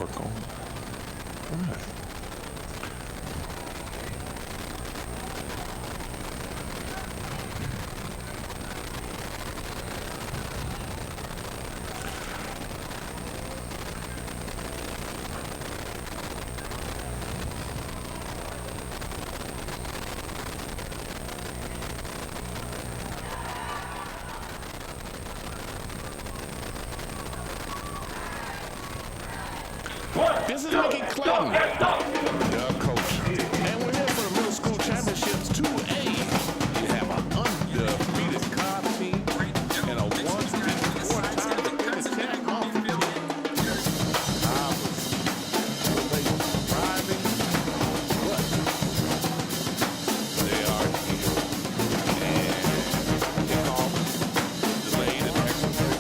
work on. All right. This is Mickey Clayton, the coach. And we're here for the Middle School Championships 2A. You have an undefeated Cobb team and a four-time defending champ Munford team. Cobb was thriving, but they are here. And kickoff delayed and executed.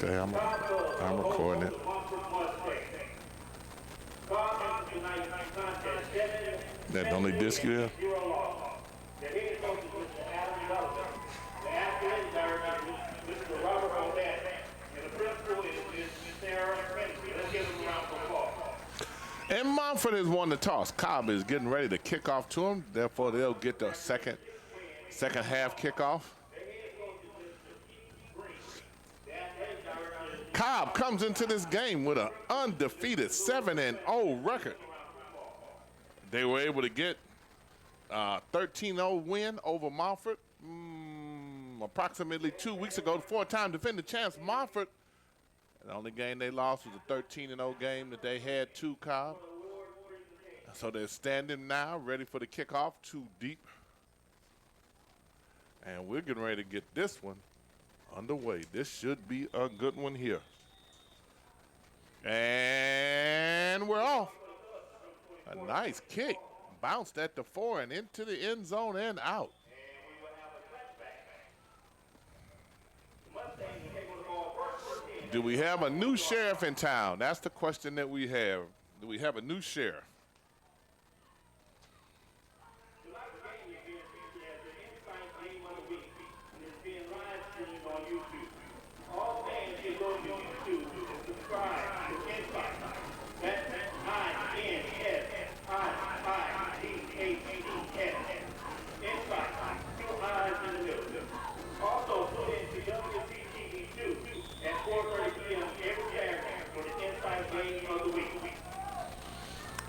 Okay, I'm recording it. That the only disc you have? And Montford has won the toss. Cobb is getting ready to kick off to him. Therefore, they'll get the second half kickoff. Cobb comes into this game with an undefeated 7-0 record. They were able to get a 13-0 win over Montford approximately 2 weeks ago. The four-time defending champs, Montford. The only game they lost was a 13-0 game that they had to Cobb. So they're standing now, ready for the kickoff, too deep. And we're getting ready to get this one underway. This should be a good one here. And we're off. A nice kick. Bounced at the 4 and into the end zone and out. Do we have a new sheriff in town? That's the question that we have. Do we have a new sheriff?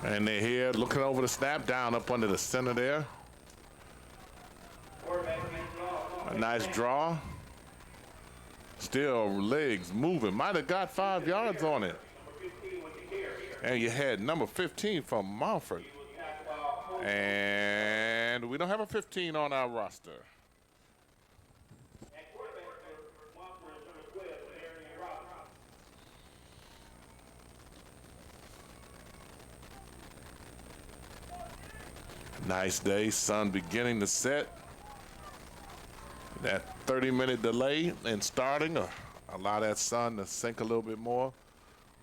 And they're here looking over the snap, down up under the center there. A nice draw. Still legs moving. Might have got 5 yards on it. And you had number 15 from Montford. And we don't have a 15 on our roster. Nice day, sun beginning to set. That 30-minute delay in starting, allow that sun to sink a little bit more.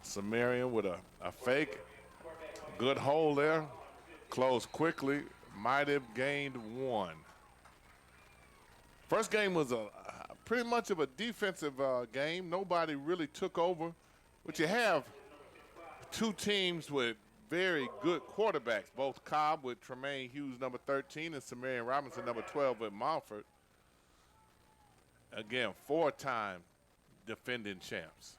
Sumerian with a fake. Good hole there. Closed quickly. Might have gained 1. First game was pretty much of a defensive game. Nobody really took over. But you have two teams with very good quarterbacks, both Cobb with Tremaine Hughes, number 13, and Sumerian Robinson, number 12, with Montford. Again, 4-time defending champs.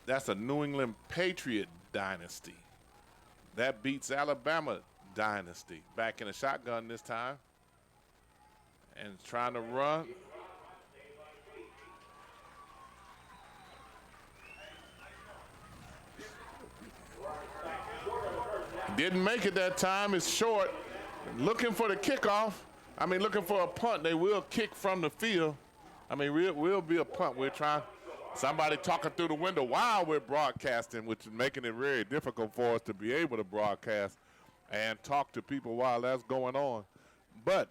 That's a New England Patriot dynasty. That beats Alabama dynasty. Back in a shotgun this time. And trying to run. Didn't make it that time. It's short. Looking for the kickoff. Looking for a punt. They will kick from the field. Will be a punt. We're trying. Somebody talking through the window while we're broadcasting, which is making it very difficult for us to be able to broadcast and talk to people while that's going on. But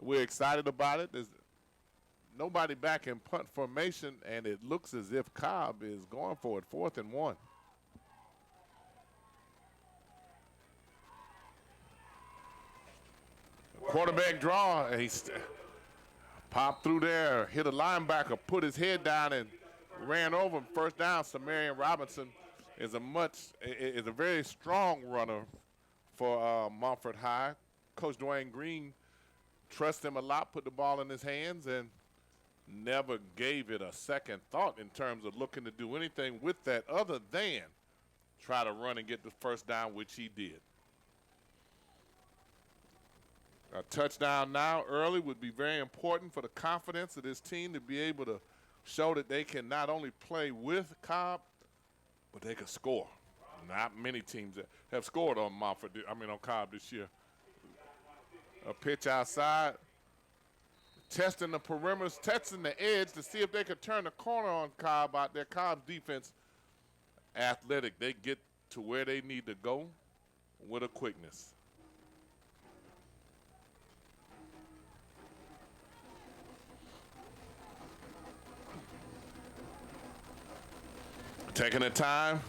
we're excited about it. There's nobody back in punt formation, and it looks as if Cobb is going for it, 4th and 1. Quarterback draw, and he popped through there, hit a linebacker, put his head down, and ran over him. First down. Sumerian Robinson is a very strong runner for Montford High. Coach Dwayne Green trusts him a lot, put the ball in his hands, and never gave it a second thought in terms of looking to do anything with that other than try to run and get the first down, which he did. A touchdown now early would be very important for the confidence of this team to be able to show that they can not only play with Cobb, but they can score. Not many teams that have scored on on Cobb this year. A pitch outside, testing the perimeters, testing the edge to see if they could turn the corner on Cobb out there. Cobb's defense, athletic. They get to where they need to go with a quickness. Taking the time,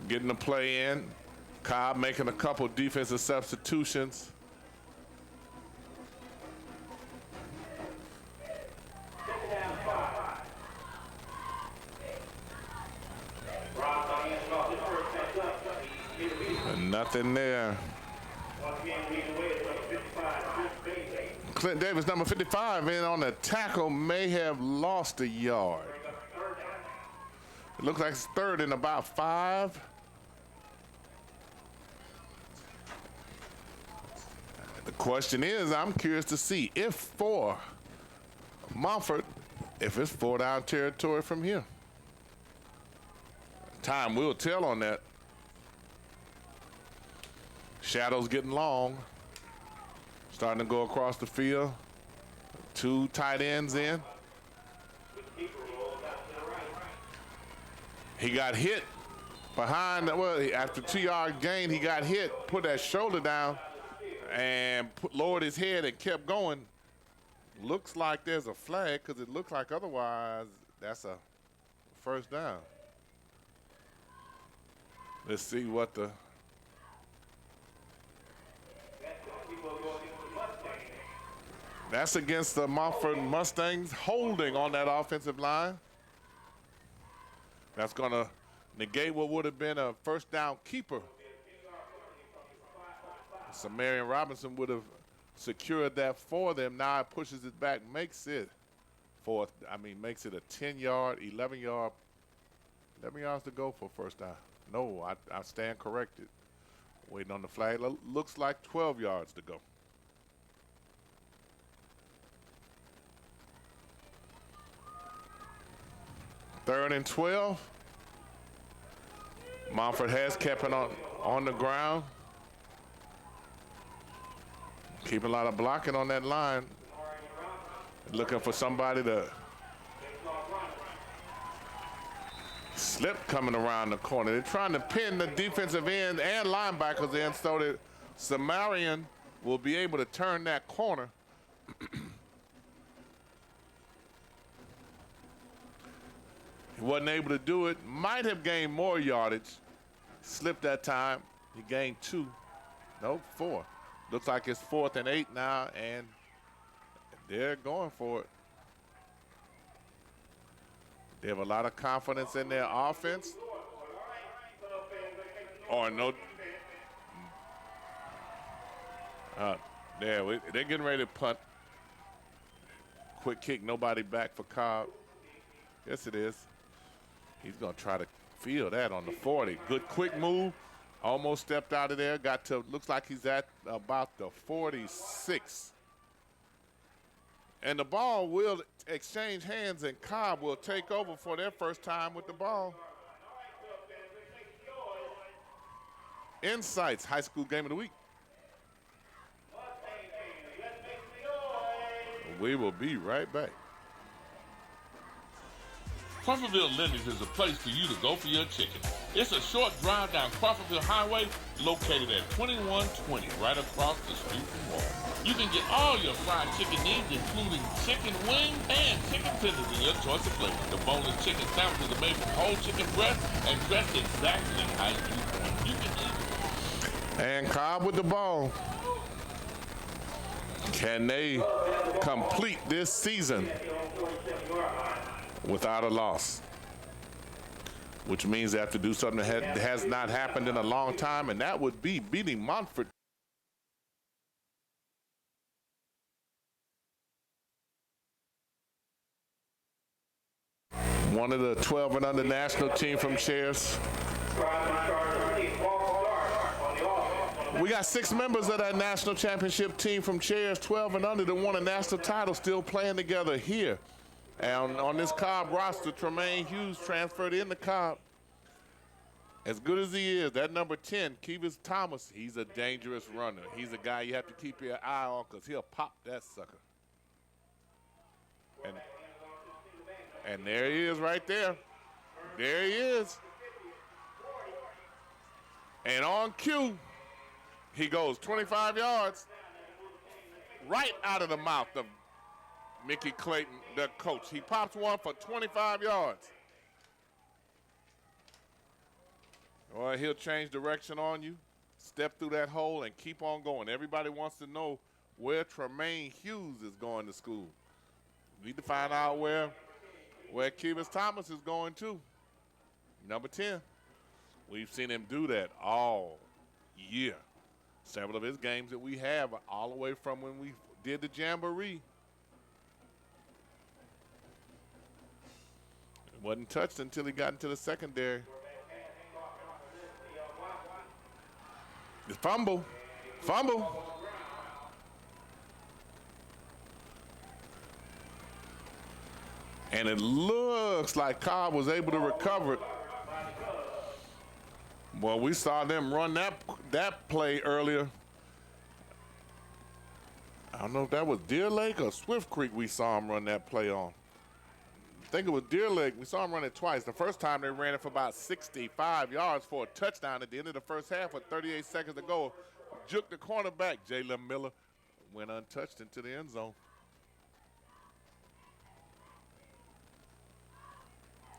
getting the play in. Cobb making a couple defensive substitutions. And nothing there. Clint Davis, number 55, in on the tackle, may have lost a yard. It looks like it's 3rd and about 5. The question is, I'm curious to see if for Montford, if it's 4-down territory from here. Time will tell on that. Shadows getting long. Starting to go across the field. 2 tight ends in. He got hit behind, well, after 2-yard gain, he got hit, put that shoulder down, and lowered his head and kept going. Looks like there's a flag because it looks like otherwise that's a first down. Let's see what the... That's against the Montford Mustangs, holding on that offensive line. That's going to negate what would have been a first down keeper. Samarian Robinson would have secured that for them. Now it pushes it back, makes it makes it a 10-yard, 11 yards to go for first down. No, I stand corrected. Waiting on the flag. Looks like 12 yards to go. Third and 12. Montford has kept it on the ground. Keeping a lot of blocking on that line. Looking for somebody to slip coming around the corner. They're trying to pin the defensive end and linebackers in so that Samarian will be able to turn that corner. He wasn't able to do it. Might have gained more yardage. Slipped that time. He gained 2. Nope, 4. Looks like it's 4th and 8 now, and they're going for it. They have a lot of confidence in their offense. Or no. They're getting ready to punt. Quick kick, nobody back for Cobb. Yes, it is. He's going to try to field that on the 40. Good quick move. Almost stepped out of there. Got to, looks like he's at about the 46. And the ball will exchange hands, and Cobb will take over for their first time with the ball. Insights, high school game of the week. We will be right back. Crawfordville Lenny's is a place for you to go for your chicken. It's a short drive down Crawfordville Highway, located at 2120, right across the street from Walmart. You can get all your fried chicken needs, including chicken wings and chicken tenders in your choice of flavor. The boneless chicken sandwiches are made from whole chicken breast and dressed exactly how you want. You can eat it. And Cobb with the ball. Can they complete this season without a loss? Which means they have to do something that has not happened in a long time, and that would be beating Montford. One of the 12 and under national team from Chairs. We got 6 members of that national championship team from Chairs, 12 and under, that won a national title, still playing together here. And on this Cobb roster, Tremaine Hughes transferred into Cobb. As good as he is, that number 10, Kevis Thomas, he's a dangerous runner. He's a guy you have to keep your eye on because he'll pop that sucker. And there he is right there. There he is. And on cue, he goes 25 yards right out of the mouth of Mickey Clayton, the coach. He pops one for 25 yards. Well, he'll change direction on you, step through that hole, and keep on going. Everybody wants to know where Tremaine Hughes is going to school. We need to find out where Kevis Thomas is going to. Number 10. We've seen him do that all year. Several of his games that we have all the way from when we did the Jamboree. It wasn't touched until he got into the secondary. The fumble. And it looks like Cobb was able to recover it. Well, we saw them run that play earlier. don't know if that was Deer Lake or Swift Creek we saw him run that play on. I think it was Deer Lake. We saw him run it twice. The first time they ran it for about 65 yards for a touchdown at the end of the first half with 38 seconds to go. Juked the cornerback, Jalen Miller, went untouched into the end zone.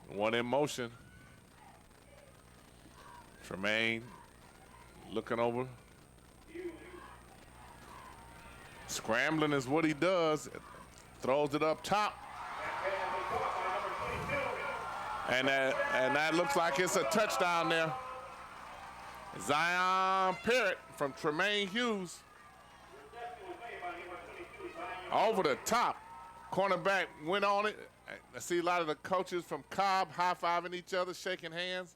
One in motion. Tremaine looking over. Scrambling is what he does. Throws it up top. And that looks like it's a touchdown there. Zion Parrott from Tremaine Hughes. Over the top. Cornerback went on it. I see a lot of the coaches from Cobb high-fiving each other, shaking hands.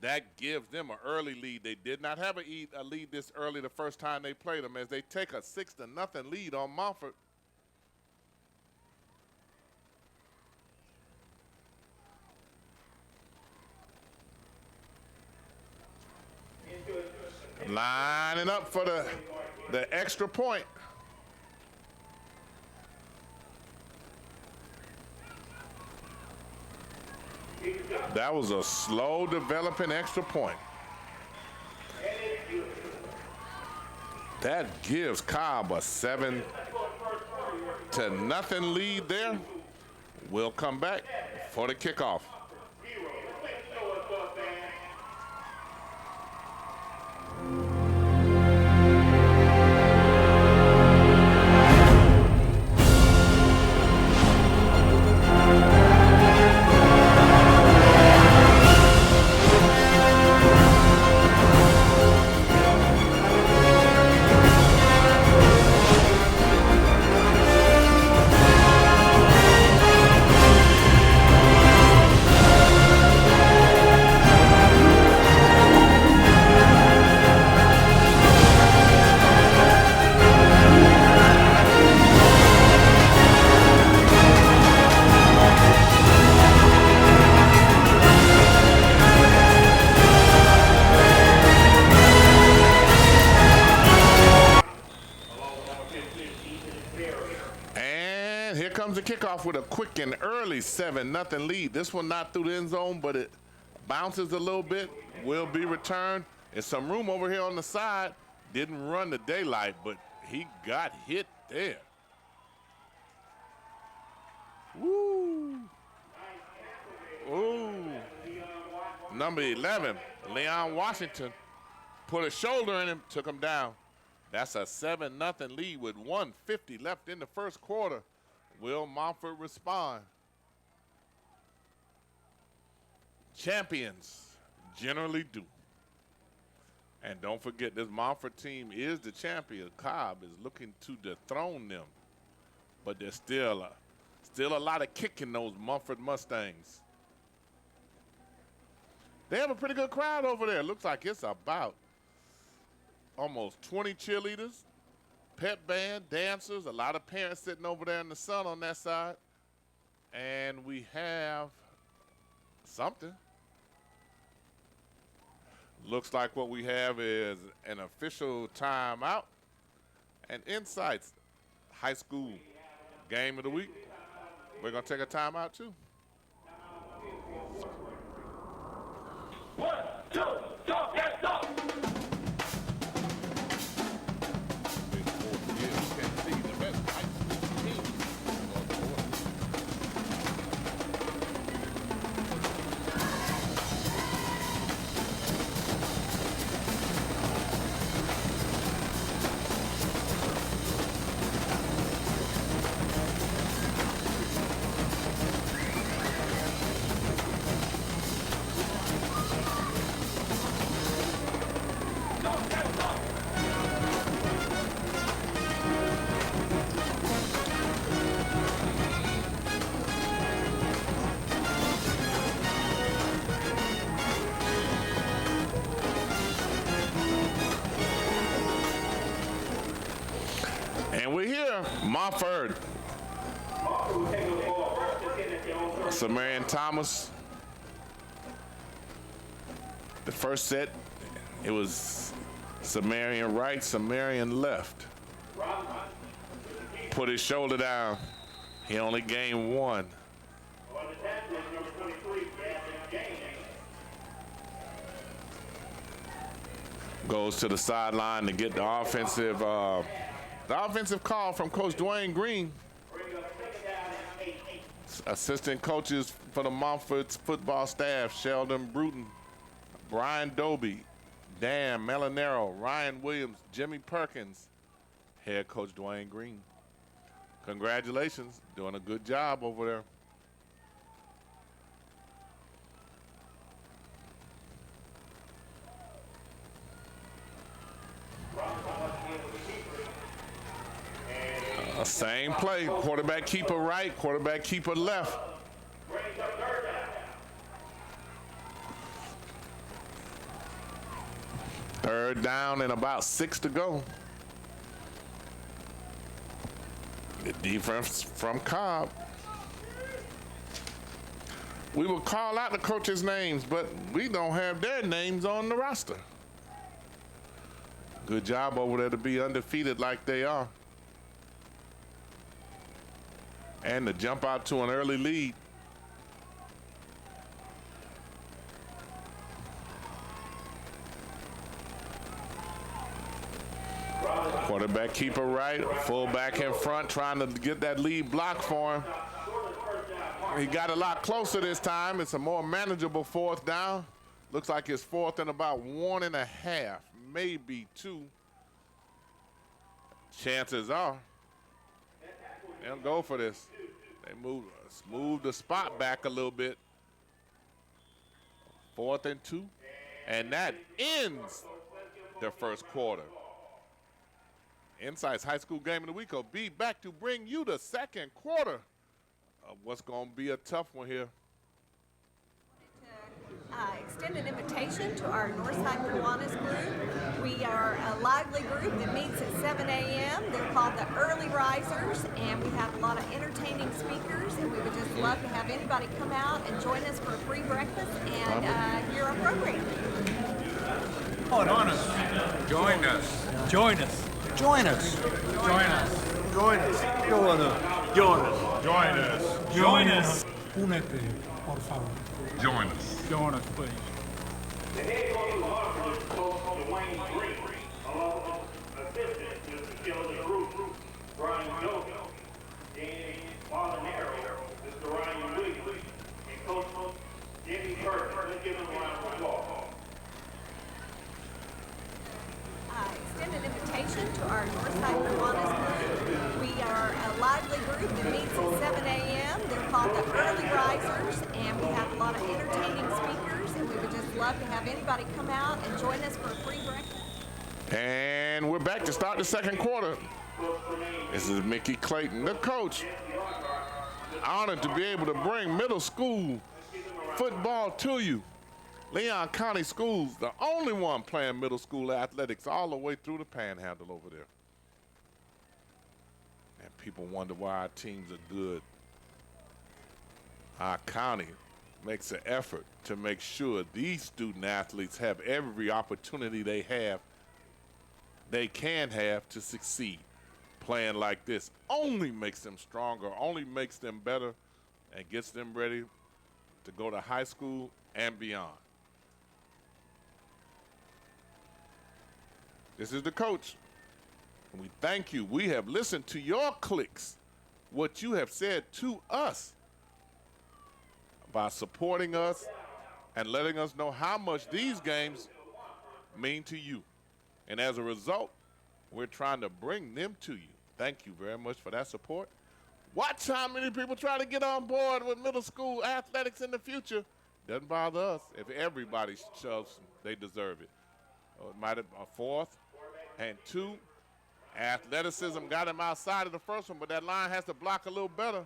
That gives them an early lead. They did not have a lead this early the first time they played them, as they take a 6-0 lead on Montford. Lining up for the extra point. That was a slow developing extra point. That gives Cobb a 7-0 lead there. We'll come back for the kickoff. Kickoff with a quick and early 7-0 lead. This one not through the end zone, but it bounces a little bit, will be returned. There's some room over here on the side. Didn't run the daylight, but he got hit there. Woo. Ooh. Number 11, Leon Washington, put a shoulder in him, took him down. That's a 7-0 lead with 1:50 left in the first quarter. Will Montford respond? Champions generally do. And don't forget, this Montford team is the champion. Cobb is looking to dethrone them. But there's still a lot of kick in those Montford Mustangs. They have a pretty good crowd over there. Looks like it's about almost 20 cheerleaders, pep band, dancers, a lot of parents sitting over there in the sun on that side. And we have something. Looks like what we have is an official timeout and Insights high school game of the week. We're going to take a timeout too. 1, 2, stop, get stop. And we're here, Montford. Samarian Thomas. The first set, it was Samarian right, Samarian left. put his shoulder down. He only gained one. Goes to the sideline to get the offensive call from Coach Dwayne Green. Assistant coaches for the Montford football staff: Sheldon Bruton, Brian Doby, Dan Melanero, Ryan Williams, Jimmy Perkins. Head coach Dwayne Green. Congratulations, doing a good job over there. Same play, quarterback keeper right, quarterback keeper left. Third down and about 6 to go. The defense from Cobb. We will call out the coaches' names, but we don't have their names on the roster. Good job over there to be undefeated like they are. And to jump out to an early lead. Quarterback keeper right, fullback in front, trying to get that lead block for him. He got a lot closer this time. It's a more manageable fourth down. Looks like it's fourth and about 1.5, maybe 2. Chances are they'll go for this. They move the spot back a little bit. 4th and 2, and that ends the first quarter. Insight's High School Game of the Week will be back to bring you the second quarter of what's going to be a tough one here. Extend an invitation to our Northside Kiwanis group. We are a lively group that meets at 7 a.m. They're called the Early Risers, and we have a lot of entertaining speakers, and we would just love to have anybody come out and join us for a free breakfast and hear our program. Join us. Join us. Join us. Join us. Join us. Join us. Join us. Join us. Join us. Join us. Únete, por favor. Join us. Join us, please. The head coach of Munford is Coach Dwayne Green, along with assistant Mr. Sheldon Bruton, Brian Doby, Dan Melanero, Mr. Ryan Williams, and Coach Jimmy Perkins. Let's give them a round of applause. Extend an invitation to our Northside Kiwanis group. We are a lively group that meets at 7 a.m. They're called the Early Risers, and we have a lot of entertaining speakers, and we would just love to have anybody come out and join us for a free breakfast. And we're back to start the second quarter. This is Mickey Clayton, the coach. Honored to be able to bring middle school football to you. Leon County Schools, the only one playing middle school athletics all the way through the Panhandle over there. And people wonder why our teams are good. Our county makes an effort to make sure these student athletes have every opportunity they can have to succeed. Playing like this only makes them stronger, only makes them better, and gets them ready to go to high school and beyond. This is the coach. And we thank you. We have listened to your clicks, what you have said to us by supporting us and letting us know how much these games mean to you. And as a result, we're trying to bring them to you. Thank you very much for that support. Watch how many people try to get on board with middle school athletics in the future. Doesn't bother us. If everybody shows they deserve it. It might have a 4th and 2. Athleticism got him outside of the first one, but that line has to block a little better.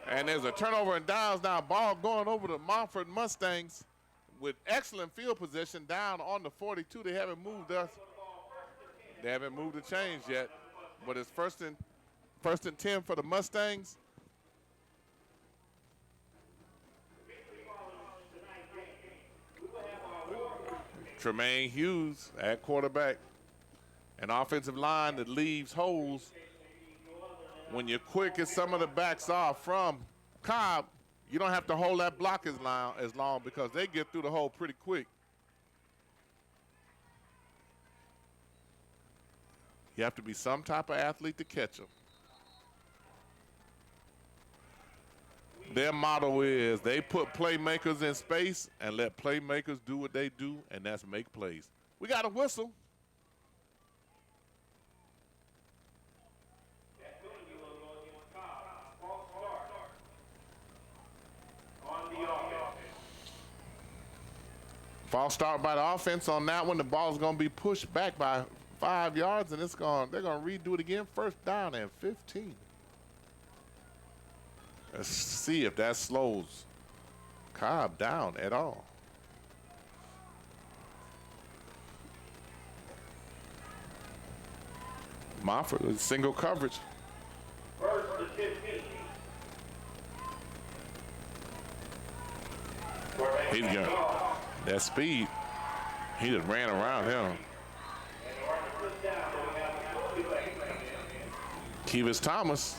And there's a turnover and downs now. Ball going over the Montford Mustangs with excellent field position down on the 42. They haven't moved us. They haven't moved the chains yet, but it's first and 10 for the Mustangs. Tremaine Hughes at quarterback. An offensive line that leaves holes. When you're quick as some of the backs are from Cobb, you don't have to hold that block as long because they get through the hole pretty quick. You have to be some type of athlete to catch them. Their motto is they put playmakers in space and let playmakers do what they do, and that's make plays. We got a whistle. False start by the offense on that one. The ball's going to be pushed back by 5 yards, and they're going to redo it again. First down and 15. Let's see if that slows Cobb down at all. Montford with single coverage. First and 15. He's got that speed. He just ran around him. Kevis Thomas.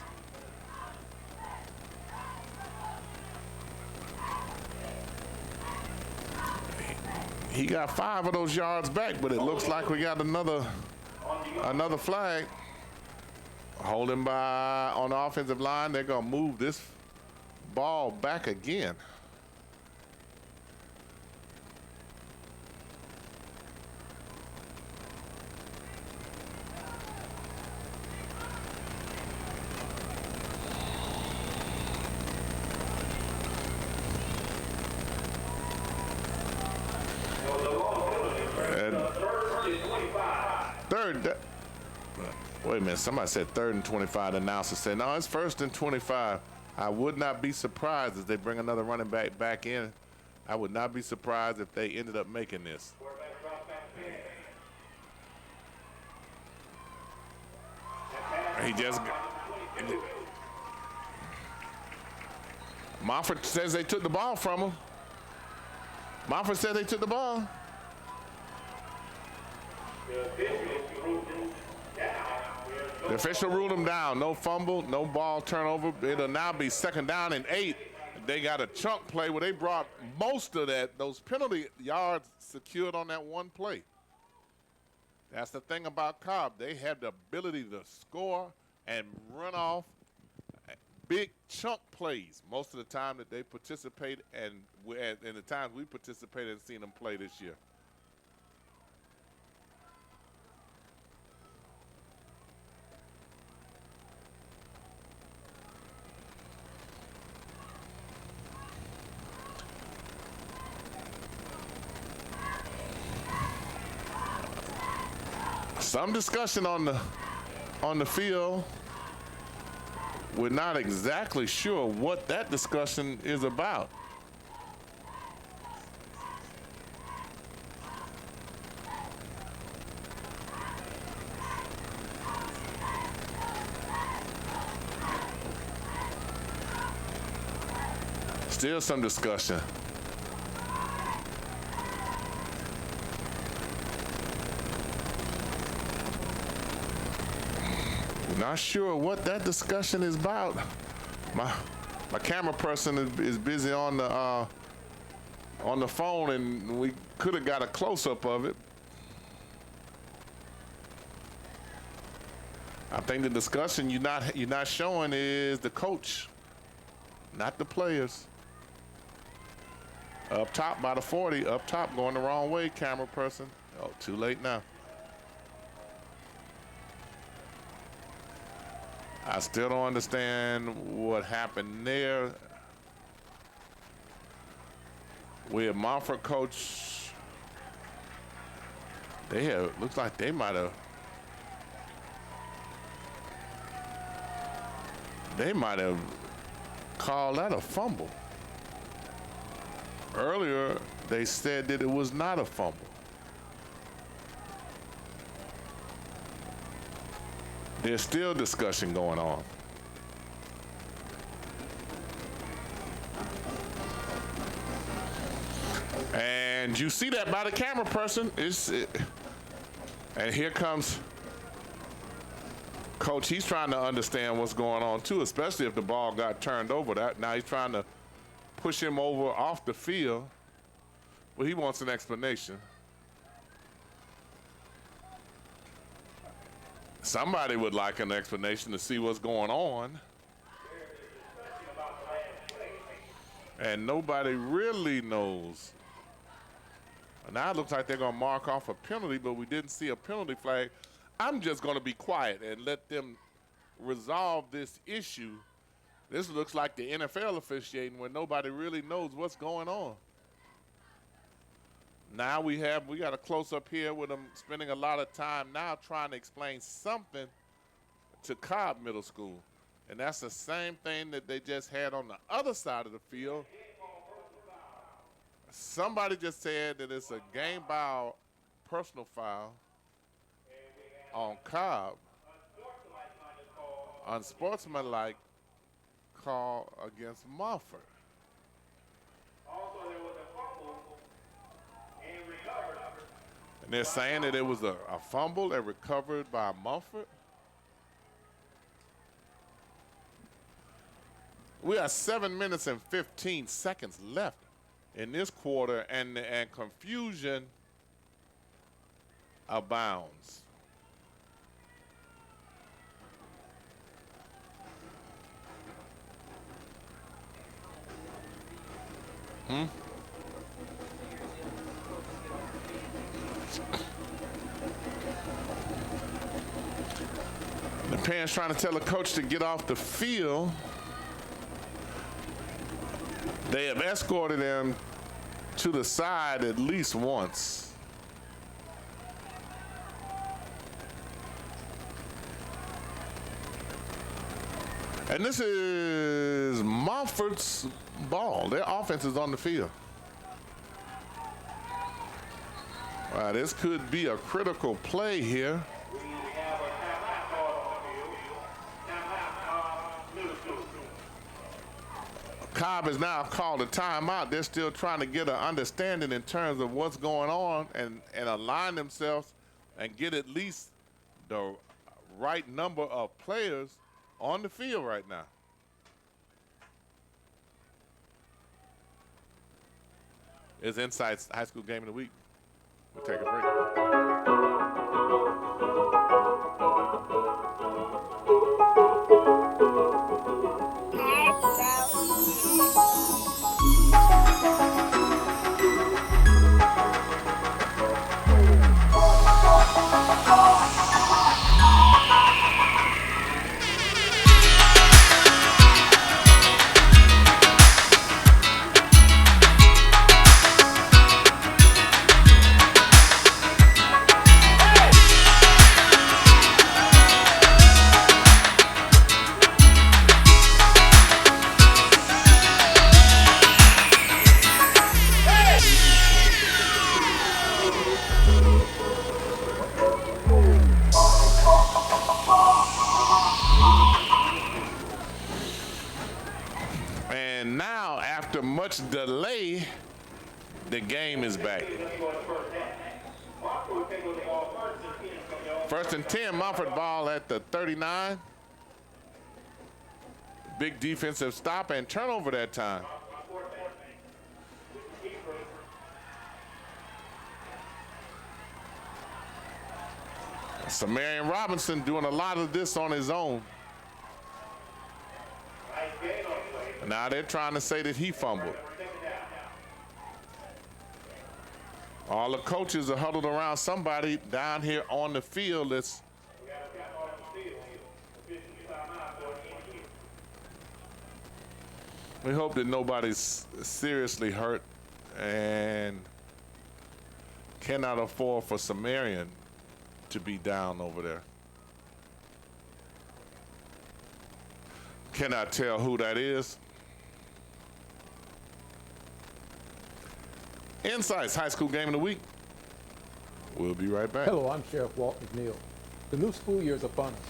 He got 5 of those yards back, but it looks like we got another flag. Holding by on the offensive line. They're going to move this ball back again. Wait a minute, somebody said 3rd and 25. The announcer said, no, it's 1st and 25. I would not be surprised as they bring another running back in. I would not be surprised if they ended up making this. He just... Montford says they took the ball from him. Montford said they took the ball. The official ruled him down. No fumble, no ball turnover. It'll now be 2nd down and 8. They got a chunk play where they brought most of those penalty yards secured on that one play. That's the thing about Cobb. They have the ability to score and run off big chunk plays most of the time that they participate, and in the times we participated and seen them play this year. Some discussion on the field. We're not exactly sure what that discussion is about. Still some discussion. Not sure what that discussion is about. My camera person is busy on the phone, and we could have got a close-up of it. I think the discussion you're not showing is the coach, not the players. Up top by the 40, up top going the wrong way, camera person. Oh, too late now. I still don't understand what happened there. With Munford coach, looks like they might have called that a fumble. Earlier, they said that it was not a fumble. There's still discussion going on. And you see that by the camera person. And here comes Coach, he's trying to understand what's going on too, especially if the ball got turned over. Now he's trying to push him over off the field. Well, he wants an explanation. Somebody would like an explanation to see what's going on. And nobody really knows. Now it looks like they're going to mark off a penalty, but we didn't see a penalty flag. I'm just going to be quiet and let them resolve this issue. This looks like the NFL officiating where nobody really knows what's going on. Now we got a close-up here with them spending a lot of time now trying to explain something to Cobb Middle School. And that's the same thing that they just had on the other side of the field. Somebody just said that it's a game foul, personal foul on Cobb. Unsportsmanlike call against Montford. And they're saying that it was a fumble and recovered by Munford. We have 7 minutes and 15 seconds left in this quarter, and confusion abounds. The parents trying to tell the coach to get off the field. They have escorted him to the side at least once. And this is Montford's ball. Their offense is on the field. This could be a critical play here. Cobb has now called a timeout. They're still trying to get an understanding in terms of what's going on and align themselves and get at least the right number of players on the field right now. It's Insight's High School Game of the Week. We'll take a break. And now, after much delay, the game is back. First and 10, Montford ball at the 39. Big defensive stop and turnover that time. Samarian Robinson doing a lot of this on his own. Now they're trying to say that he fumbled. All the coaches are huddled around somebody down here on the field. We hope that nobody's seriously hurt and cannot afford for Samarian to be down over there. Cannot tell who that is. Insights High School Game of the Week. We'll be right back. Hello, I'm Sheriff Walt McNeil. The new school year is upon us,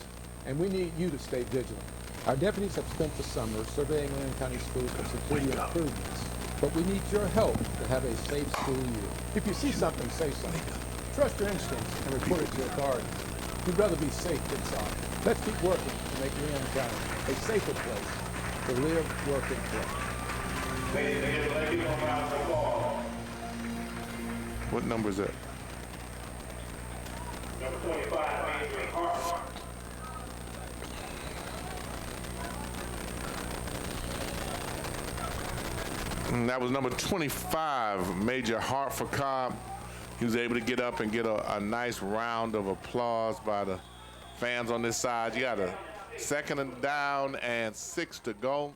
and we need you to stay vigilant. Our deputies have spent the summer surveying Lane County schools for security improvements, but we need your help to have a safe school year. If you see something, say something. Trust your instincts and report it to authorities. We'd rather be safe than sorry. Let's keep working to make Leon County a safer place to live, work, and play. Ladies and gentlemen, let's give them a round of applause. What number is that? Number 25, Major Hart. And that was number 25, Major Hart for Cobb. He was able to get up and get a nice round of applause by the fans on this side. You got a second and down and 6 to go.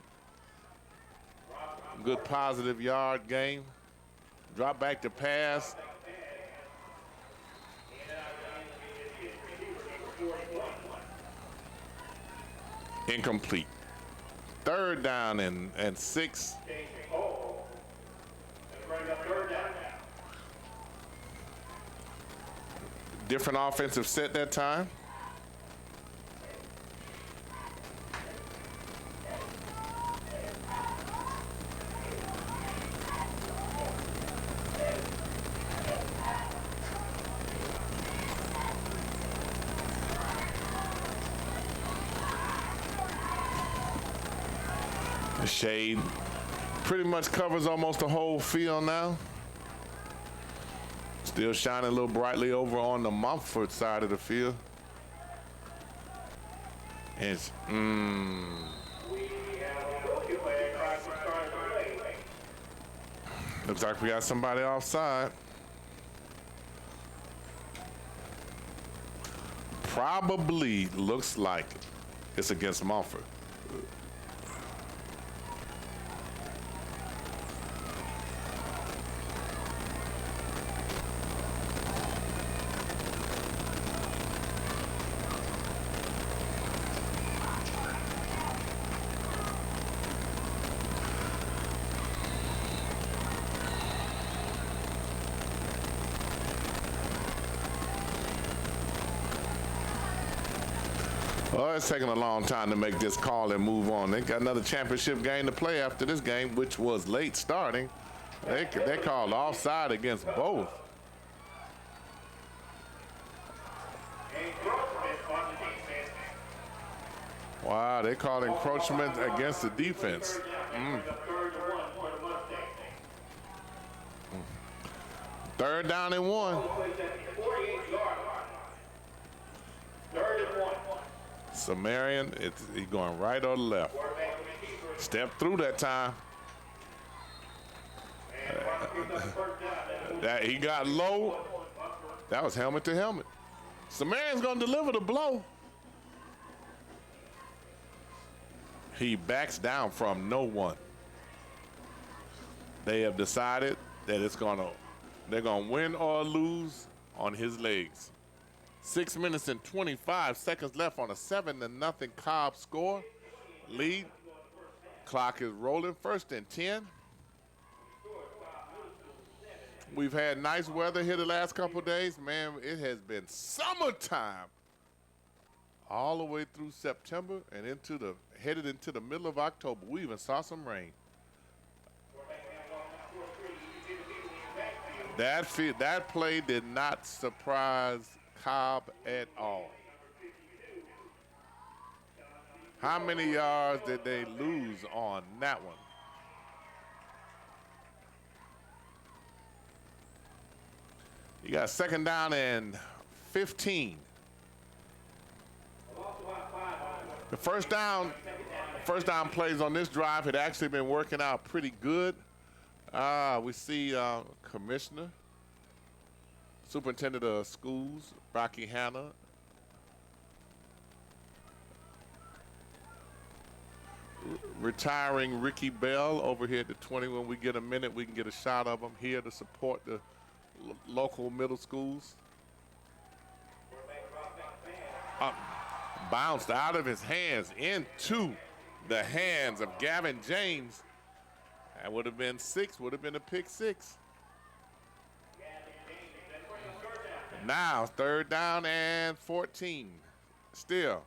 Good positive yard gain. Drop back to pass. Incomplete. Third down and 6. Different offensive set that time. The shade pretty much covers almost the whole field now. Still shining a little brightly over on the Munford side of the field. It's, looks like we got somebody offside. Probably looks like it's against Montford. Well, it's taking a long time to make this call and move on. They got another championship game to play after this game, which was late starting. They called offside against both. Wow, they called encroachment against the defense. Third down and 1. Sumerian, he's going right or left. Step through that time. That he got low. That was helmet to helmet. Sumerian's going to deliver the blow. He backs down from no one. They have decided that they're going to win or lose on his legs. 6 minutes and 25 seconds left on a 7-0 Cobb score. Lead. Clock is rolling. 1st and 10. We've had nice weather here the last couple of days. Man, it has been summertime all the way through September and headed into the middle of October. We even saw some rain. That play did not surprise Cobb at all. How many yards did they lose on that one? You got 2nd down and 15. The first down plays on this drive had actually been working out pretty good. We see Commissioner, Superintendent of Schools, Rocky Hanna. Retiring Ricky Bell over here at the 20. When we get a minute, we can get a shot of him here to support the local middle schools. Bounced out of his hands into the hands of Gavin James. That would have been 6, would have been a pick 6. Now 3rd down and 14 still.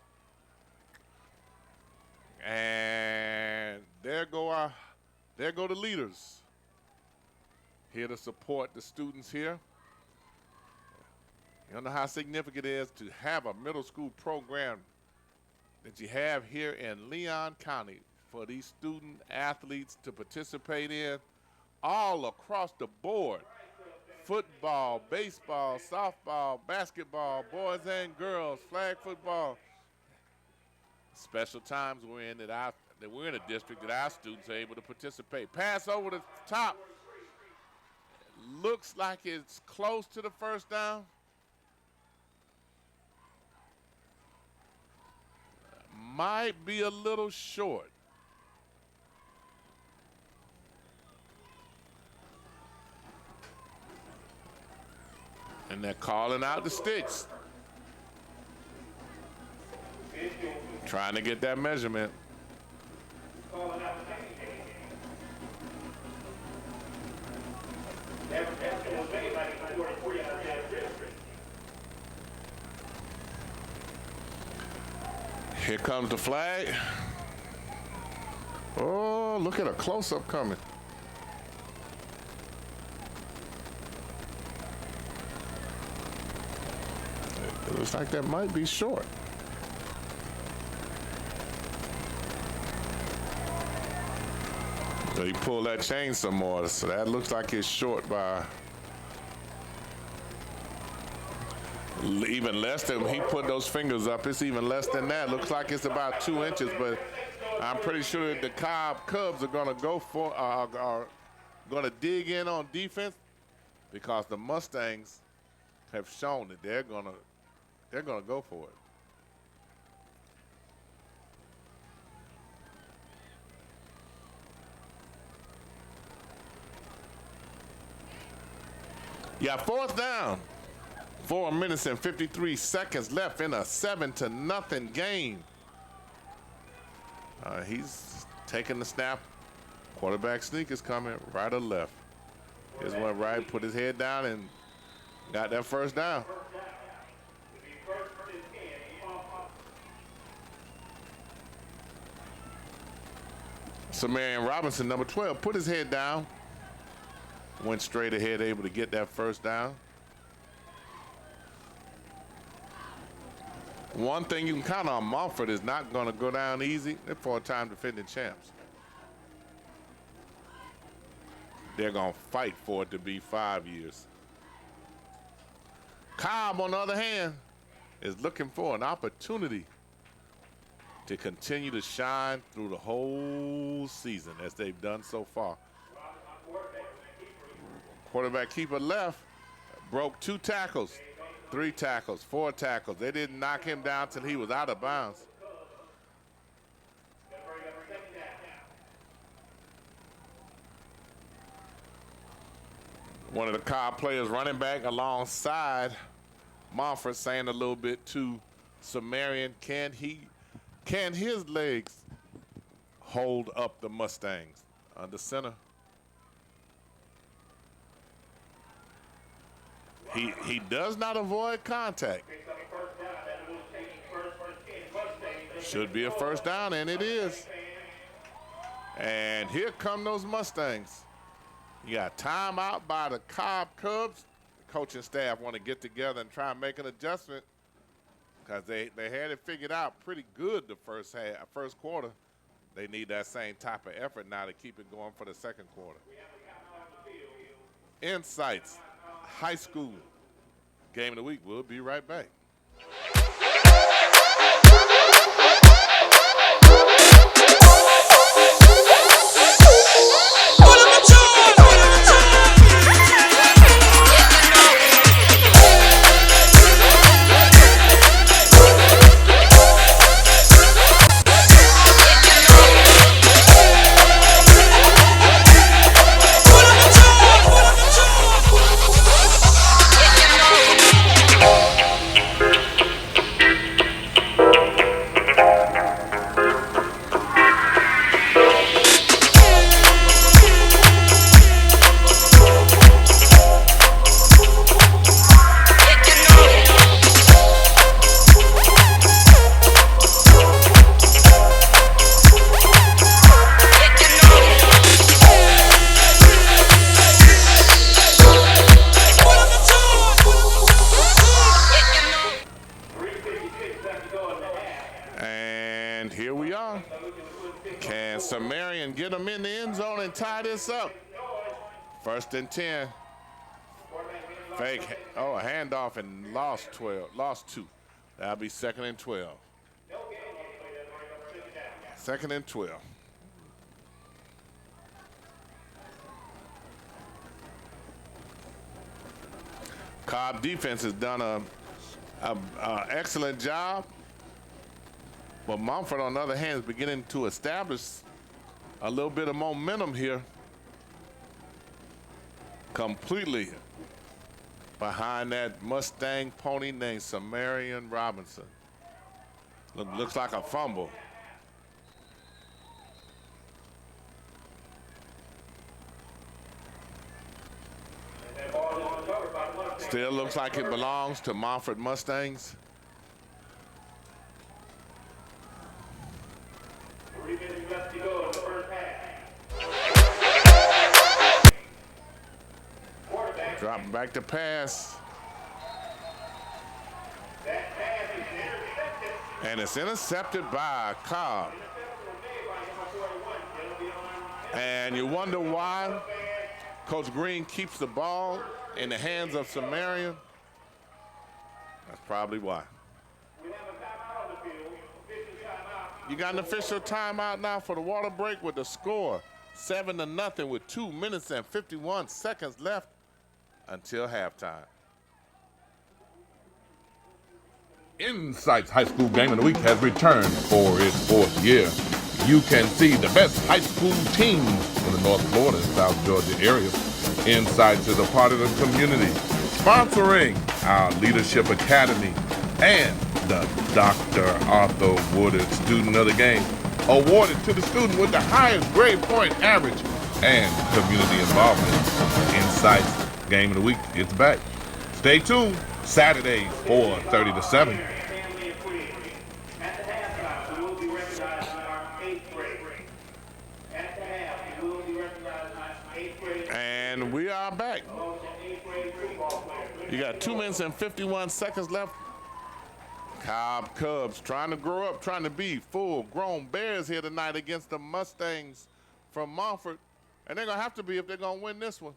And there go the leaders here to support the students here. You don't know how significant it is to have a middle school program that you have here in Leon County for these student athletes to participate in all across the board. Football, baseball, softball, basketball, boys and girls, flag football. Special times we're in that we're in a district that our students are able to participate. Pass over the top. Looks like it's close to the first down. Might be a little short. And they're calling out the sticks. Trying to get that measurement. Here comes the flag. Oh, look at a close-up coming. It looks like that might be short. So he pulled that chain some more, so that looks like it's short by even less than, he put those fingers up, it's even less than that. Looks like it's about 2 inches, but I'm pretty sure that the Cobb Cubs are gonna go for, are gonna dig in on defense, because the Mustangs have shown that they're gonna go for it. Yeah, fourth down. 4 minutes and 53 seconds left in a 7-0 game. He's taking the snap. Quarterback sneak is coming, right or left. Here's one right, put his head down and got that first down. Samarian Robinson, number 12, put his head down. Went straight ahead, able to get that first down. One thing you can count on, Munford is not going to go down easy. They're four-time defending champs. They're going to fight for it to be 5 years. Cobb, on the other hand, is looking for an opportunity to continue to shine through the whole season as they've done so far. Quarterback keeper left, broke 2 tackles, 3 tackles, 4 tackles. They didn't knock him down till he was out of bounds. One of the Cobb players running back alongside Montford saying a little bit to Samarian, can his legs hold up the Mustangs? Under center. He does not avoid contact. Should be a first down, and it is. And here come those Mustangs. You got timeout by the Cobb Cubs. The coaching staff want to get together and try and make an adjustment because they had it figured out pretty good the first quarter. They need that same type of effort now to keep it going for the second quarter. Insights High School Game of the Week. We'll be right back. here we are. Can Sumerian get them in the end zone and tie this up? 1st and 10. Fake. Oh, a handoff and lost 2. That'll be 2nd and 12. 2nd and 12. Cobb defense has done a excellent job, but Munford, on the other hand, is beginning to establish a little bit of momentum here, completely behind that Mustang pony named Sumerian Robinson. Looks like a fumble. Still looks like it belongs to Montford Mustangs. Dropping back to pass. And it's intercepted by Cobb. And you wonder why Coach Green keeps the ball in the hands of Sumerian. That's probably why. You got an official timeout now for the water break with the score 7-0 with 2 minutes and 51 seconds left until halftime. Insight's High School Game of the Week has returned for its 4th year. You can see the best high school teams in the North Florida and South Georgia area. Insights is a part of the community, sponsoring our Leadership Academy and the Dr. Arthur Woodard Student of the Game, awarded to the student with the highest grade point average and community involvement. Insights Game of the Week is back. Stay tuned, Saturdays 4:30 to 7. And we are back. You got 2 minutes and 51 seconds left. Cobb Cubs trying to grow up, trying to be full-grown Bears here tonight against the Mustangs from Montford. And they're going to have to be if they're going to win this one.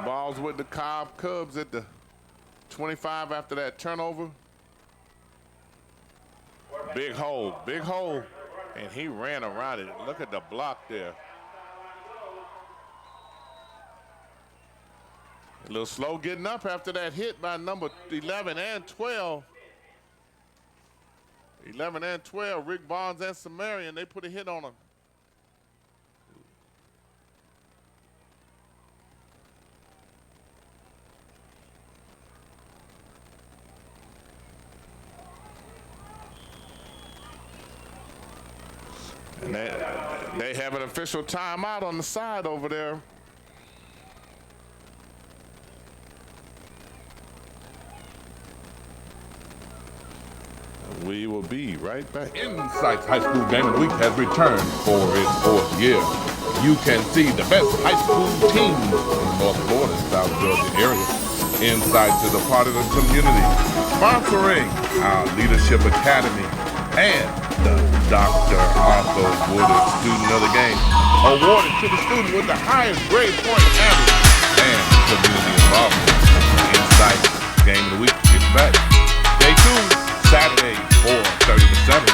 Ball's with the Cobb Cubs at the 25 after that turnover. Big hole, and he ran around it. Look at the block there. A little slow getting up after that hit by number 11 and 12. 11 and 12, Rick Barnes and Sumerian, they put a hit on him. And they have an official timeout on the side over there. We will be right back. Insight's High School Game of the Week has returned for its 4th year. You can see the best high school teams in the North Florida and South Georgia area. Insights is a part of the community, sponsoring our Leadership Academy and the Dr. Arthur Woodard Student of the Game, awarded to the student with the highest grade point average and community involvement. Insights Game of the Week is back. Stay tuned, Saturday 4:30 to 7.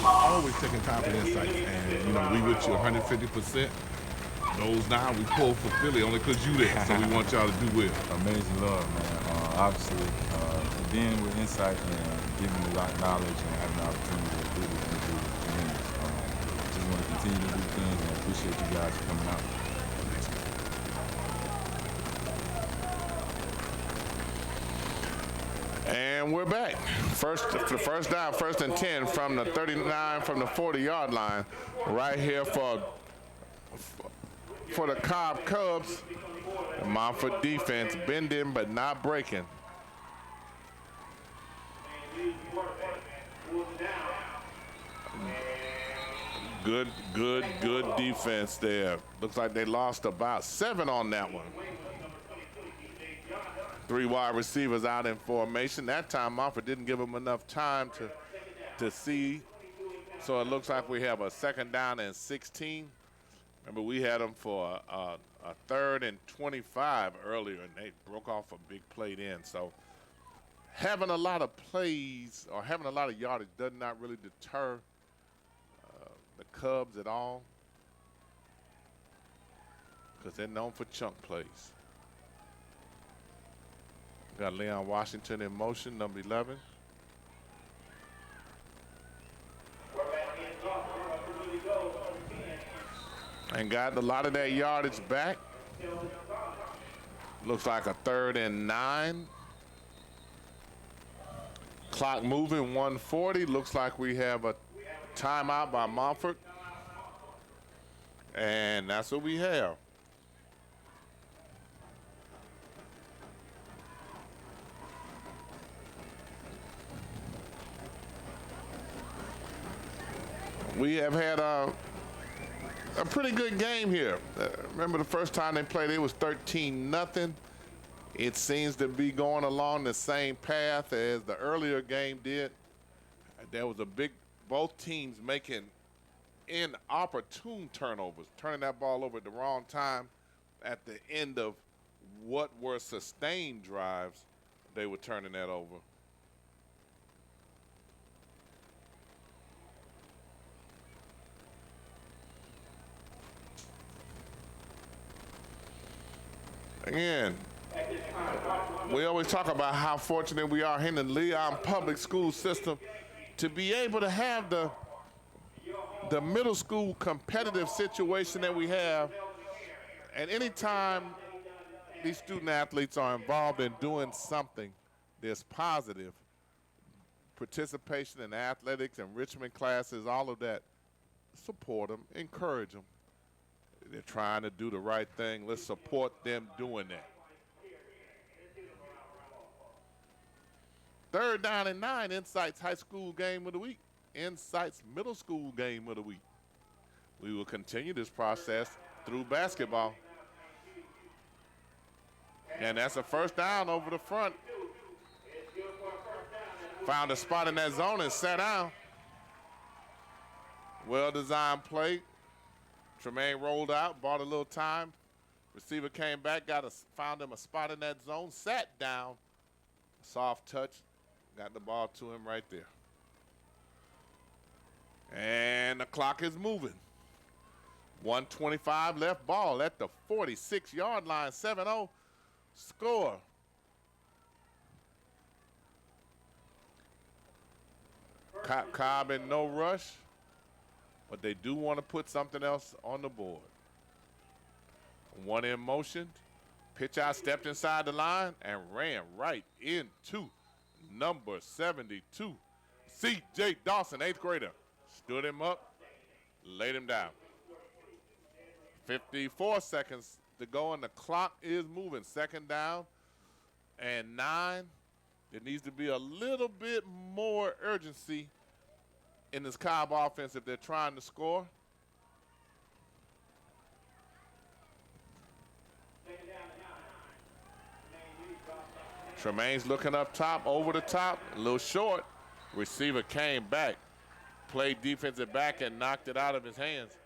Always taking time for insights, and you know we with you 150%. Those now we pull for Philly only because you there, so we want y'all to do well. Amazing love, man. Obviously, being with insight and giving a lot of knowledge and having the opportunity to do this and do things. Just want to continue to do things and appreciate you guys for coming out. And we're back. First down, 1st and 10 from the 39, from the 40-yard line, right here for for the Cobb Cubs. The Montford defense bending but not breaking. Good defense there. Looks like they lost about 7 on that one. 3 wide receivers out in formation. That time Montford didn't give them enough time to see. So it looks like we have a 2nd down and 16. Remember, we had them for a 3rd and 25 earlier, and they broke off a big play then. So having a lot of plays or having a lot of yardage does not really deter the Cubs at all, because they're known for chunk plays. Got Leon Washington in motion, number 11. And got a lot of that yardage back. Looks like a 3rd and 9. Clock moving, 1:40. Looks like we have a timeout by Montford. And that's what we have. We have had a pretty good game here. Remember the first time they played, it was 13-0. It seems to be going along the same path as the earlier game did. There was both teams making inopportune turnovers, turning that ball over at the wrong time at the end of what were sustained drives. They were turning that over. Again, we always talk about how fortunate we are here in the Leon Public School system to be able to have the middle school competitive situation that we have. And anytime these student athletes are involved in doing something, there's positive participation in athletics, enrichment classes, all of that. Support them, encourage them. They're trying to do the right thing. Let's support them doing that. 3rd down and 9, Insights High School Game of the Week. Insights Middle School Game of the Week. We will continue this process through basketball. And that's a 1st down over the front. Found a spot in that zone and sat down. Well-designed play. Tremaine rolled out, bought a little time. Receiver came back, found him a spot in that zone, sat down. Soft touch, got the ball to him right there. And the clock is moving. 1:25 left, ball at the 46-yard line, 7-0 score. Cobb in no rush, but they do want to put something else on the board. 1 in motion, pitch out, stepped inside the line, and ran right into number 72. C.J. Dawson, 8th grader, stood him up, laid him down. 54 seconds to go, and the clock is moving. 2nd down and 9. There needs to be a little bit more urgency in this Cobb offense if they're trying to score. Tremaine's looking up top, over the top, a little short. Receiver came back, played defensive back, and knocked it out of his hands.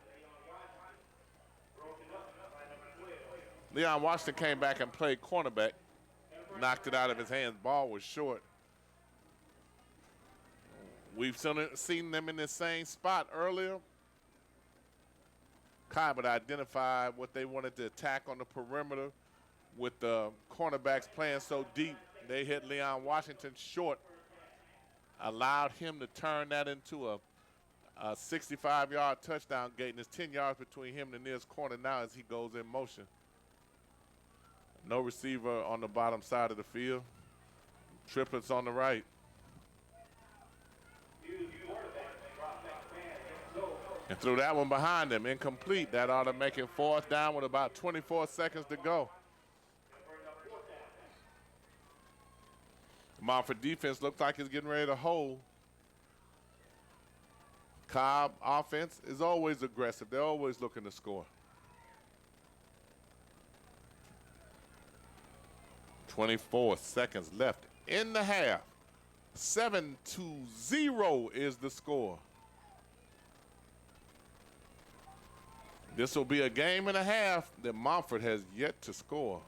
Leon Washington came back and played cornerback, knocked it out of his hands. Ball was short. We've seen them in the same spot earlier. Cobb had identified what they wanted to attack on the perimeter with the cornerbacks playing so deep. They hit Leon Washington short, allowed him to turn that into a 65-yard touchdown gate, and there's 10 yards between him and the nearest corner now as he goes in motion. No receiver on the bottom side of the field. Triplets on the right. And threw that one behind him, incomplete. That ought to make it 4th down with about 24 seconds to go. The Montford defense looks like it's getting ready to hold. Cobb offense is always aggressive. They're always looking to score. 24 seconds left in the half. 7-0 is the score. This will be a game and a half that Montford has yet to score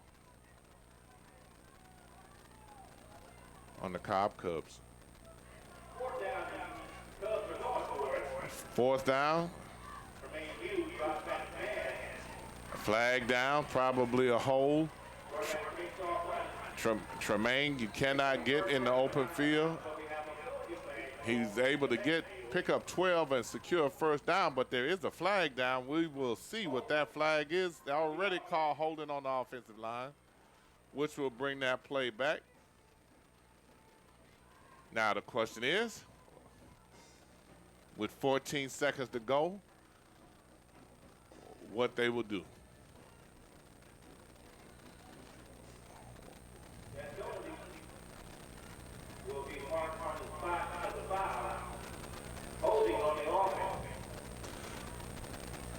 on the Cobb Cubs. 4th down. Flag down, probably a hold. Tremaine, you cannot get in the open field. He's able to pick up 12 and secure a 1st down, but there is a flag down. We will see what that flag is. They already called holding on the offensive line, which will bring that play back. Now the question is, with 14 seconds to go, what they will do.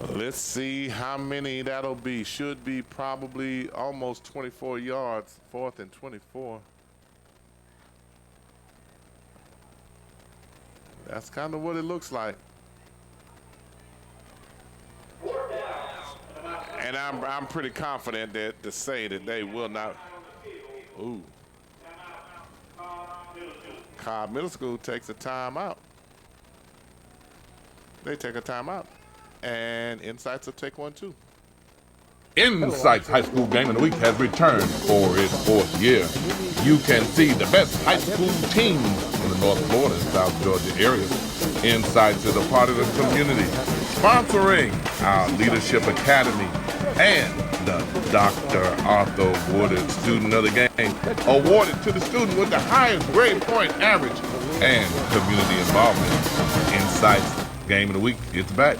Let's see how many that'll be. Should be probably almost 24 yards, 4th and 24. That's kind of what it looks like. And I'm pretty confident that to say that they will not. Ooh. Cobb Middle School takes a timeout. They take a timeout. And Insights will take one too. Insights High School Game of the Week has returned for its 4th year. You can see the best high school teams in the North Florida and South Georgia areas. Insights is a part of the community, sponsoring our Leadership Academy and the Dr. Arthur Woodard Student of the Game, awarded to the student with the highest grade point average and community involvement. Insights Game of the Week is back.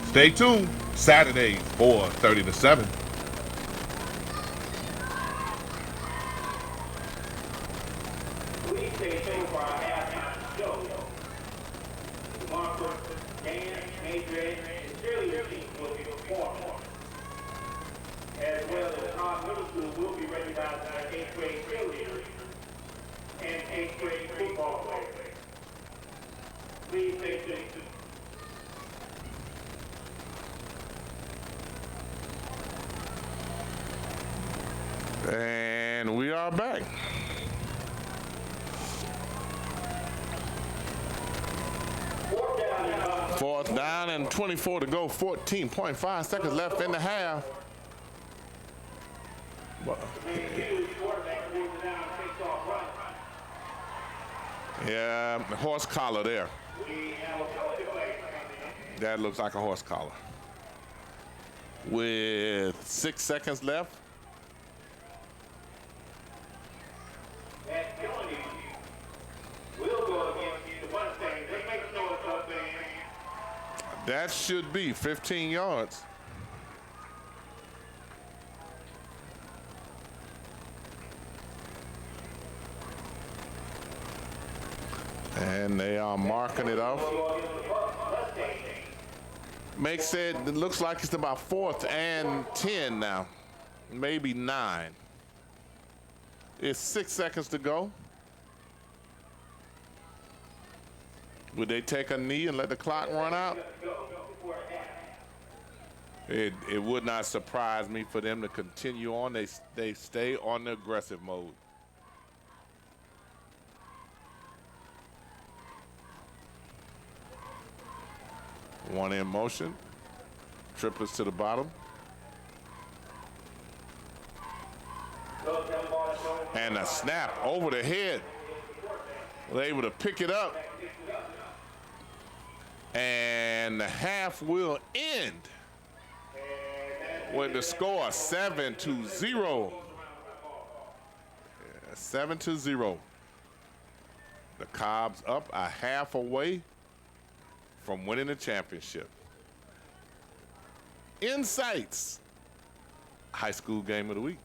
Stay tuned, Saturdays, 4:30 to 7. Please stay tuned for our halftime show. The Montford dance, major, and cheerleader team will be performing. As well as Cobb Middle School will be recognized by 8th grade cheerleaders and 8th grade football players. Please stay tuned. And we are back. Fourth down and 24 to go. 14.5 seconds left in the half. Yeah, horse collar there. That looks like a horse collar. With 6 seconds left. That should be 15 yards. And they are marking it off. Makes it looks like it's about 4th and 10 now. Maybe 9. It's 6 seconds to go. Would they take a knee and let the clock run out? It would not surprise me for them to continue on. They stay on the aggressive mode. One in motion. Triplets to the bottom. And a snap over the head. They're able to pick it up. And the half will end with the score 7-0. 7-0. The Cobbs up a half away from winning the championship. Insights, high school game of the week.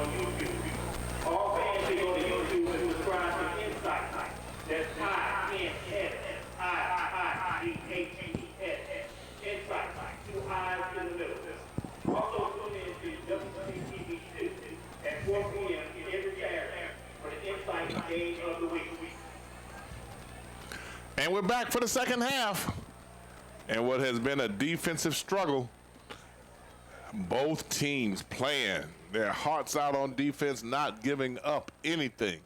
on YouTube. All fans should go to YouTube and subscribe to Insight. That's I-N-S-I-I-G-H-E-S. Insight. 2 eyes in the middle. Also tune in to WCTV2 at 4 p.m. every Saturday for the Insight Game of the Week. And we're back for the second half. And what has been a defensive struggle. Both teams playing their hearts out on defense, not giving up anything.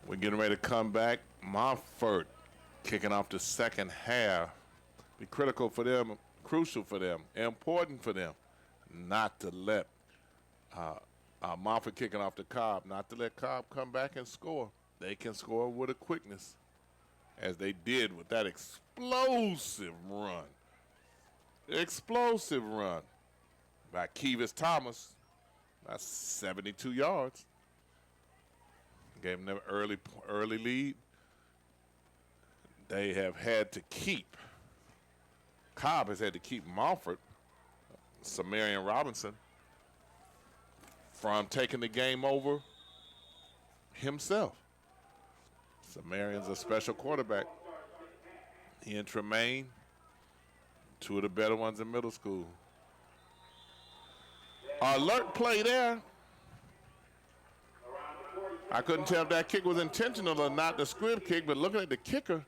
We're getting ready to come back. Montford kicking off the second half. Be critical for them, crucial for them, important for them not to let Montford kicking off the Cobb, not to let Cobb come back and score. They can score with a quickness, as they did with that explosive run. Explosive run by Kevis Thomas. That's 72 yards. Gave them an early lead. They have had to keep, Cobb has had to keep Montford, Samarian Robinson, from taking the game over himself. Samarian's a special quarterback. He and Tremaine, two of the better ones in middle school. Alert play there. I couldn't tell if that kick was intentional or not, the squib kick, but looking at the kicker,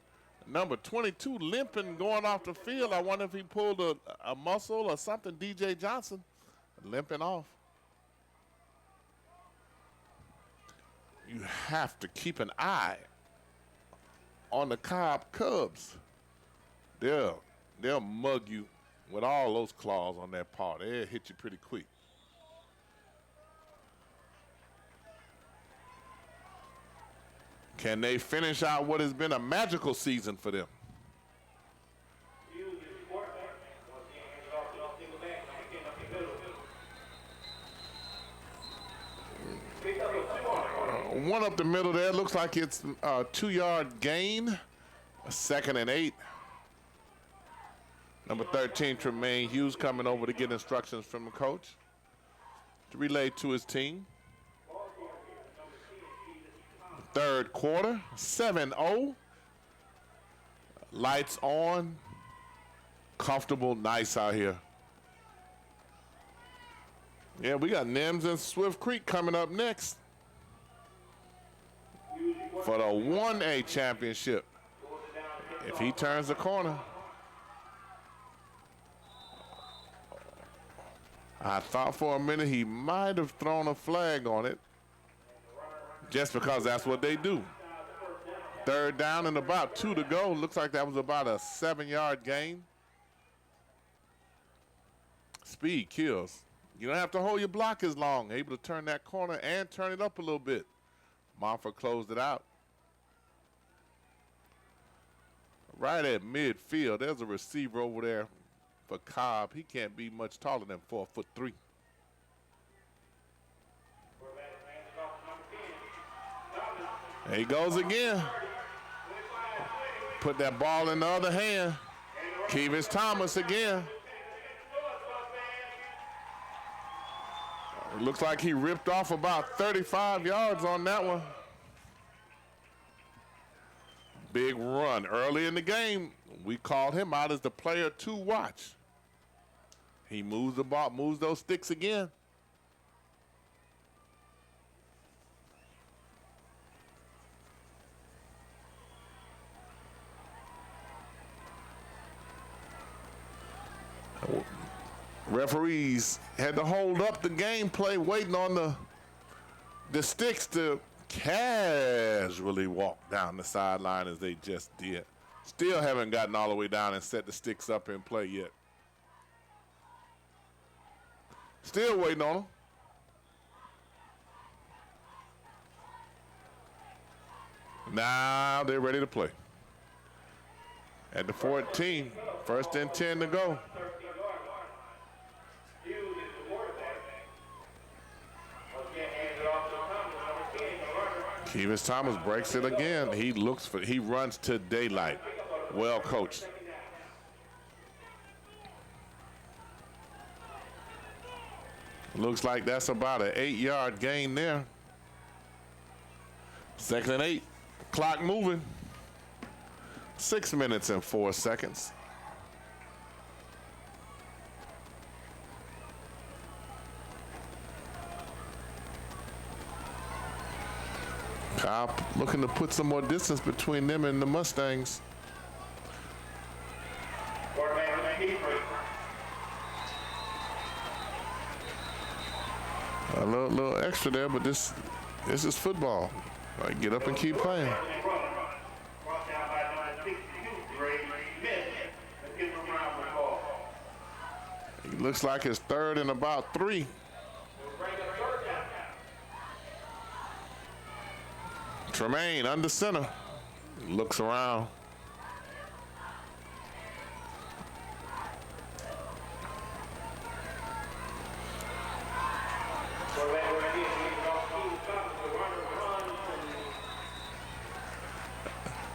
number 22 limping going off the field. I wonder if he pulled a muscle or something. DJ Johnson limping off. You have to keep an eye on the Cobb Cubs. They'll mug you with all those claws on that paw. They'll hit you pretty quick. Can they finish out what has been a magical season for them? One up the middle there. Looks like it's a 2-yard gain. A 2nd and 8. Number 13, Tremaine Hughes, coming over to get instructions from the coach to relay to his team. Third quarter, 7-0. Lights on. Comfortable, nice out here. Yeah, we got Nims and Swift Creek coming up next for the 1A championship. If he turns the corner. I thought for a minute he might have thrown a flag on it, just because that's what they do. 3rd down and about 2 to go. Looks like that was about a 7-yard gain. Speed kills. You don't have to hold your block as long. Able to turn that corner and turn it up a little bit. Montford closed it out. Right at midfield, there's a receiver over there for Cobb. He can't be much taller than 4'3". There he goes again. Put that ball in the other hand. Kevis Thomas again. It looks like he ripped off about 35 yards on that one. Big run early in the game. We called him out as the player to watch. He moves the ball, moves those sticks again. Referees had to hold up the gameplay, waiting on the sticks to casually walk down the sideline as they just did. Still haven't gotten all the way down and set the sticks up in play yet. Still waiting on them. Now they're ready to play. At the 14, 1st and 10 to go. Kevis Thomas breaks it again. He runs to daylight. Well coached. Looks like that's about an 8-yard gain there. 2nd and 8. Clock moving. 6 minutes and 4 seconds. Cobb looking to put some more distance between them and the Mustangs. A little extra there, but this is football. Right, get up and keep playing. It looks like it's 3rd and about 3. Tremaine under center. Looks around.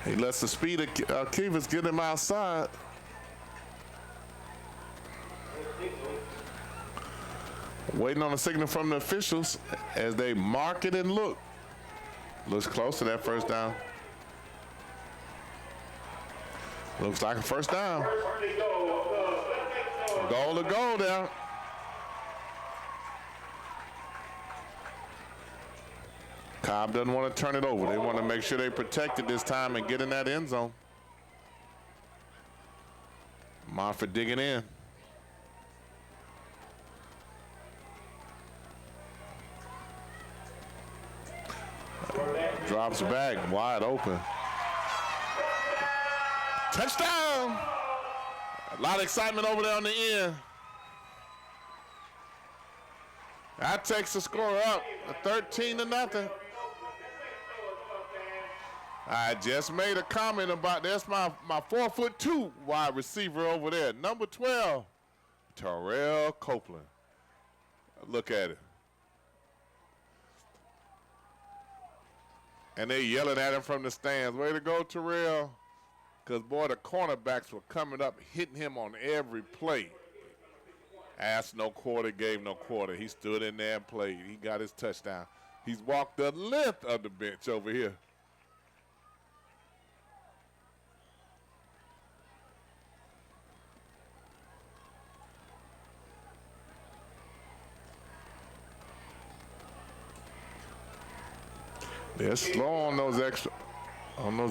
He lets the speed of Kivas get him outside. Waiting on a signal from the officials as they mark it and look. Looks close to that first down. Looks like a first down. Goal to goal there. Cobb doesn't want to turn it over. They want to make sure they protect it this time and get in that end zone. Montford digging in. Drops back, wide open. Touchdown! A lot of excitement over there on the end. That takes the score up, 13-0. I just made a comment about that's my 4'2" wide receiver over there. Number 12, Terrell Copeland. Look at it. And they yelling at him from the stands. Way to go, Terrell. Because, boy, the cornerbacks were coming up, hitting him on every play. Asked no quarter, gave no quarter. He stood in there and played. He got his touchdown. He's walked the length of the bench over here. They're slow on those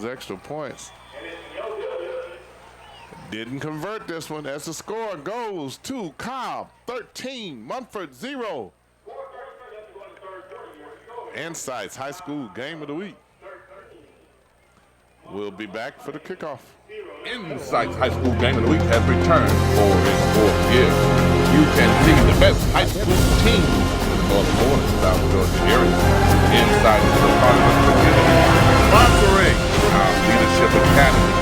extra points. Didn't convert this one as the score goes to Cobb 13, Munford 0. Insights High School Game of the Week. We'll be back for the kickoff. Insights High School Game of the Week has returned for its 4th year. You can see the best high school teams North Florida, South Georgia area, inside the part of the community, sponsoring our Leadership Academy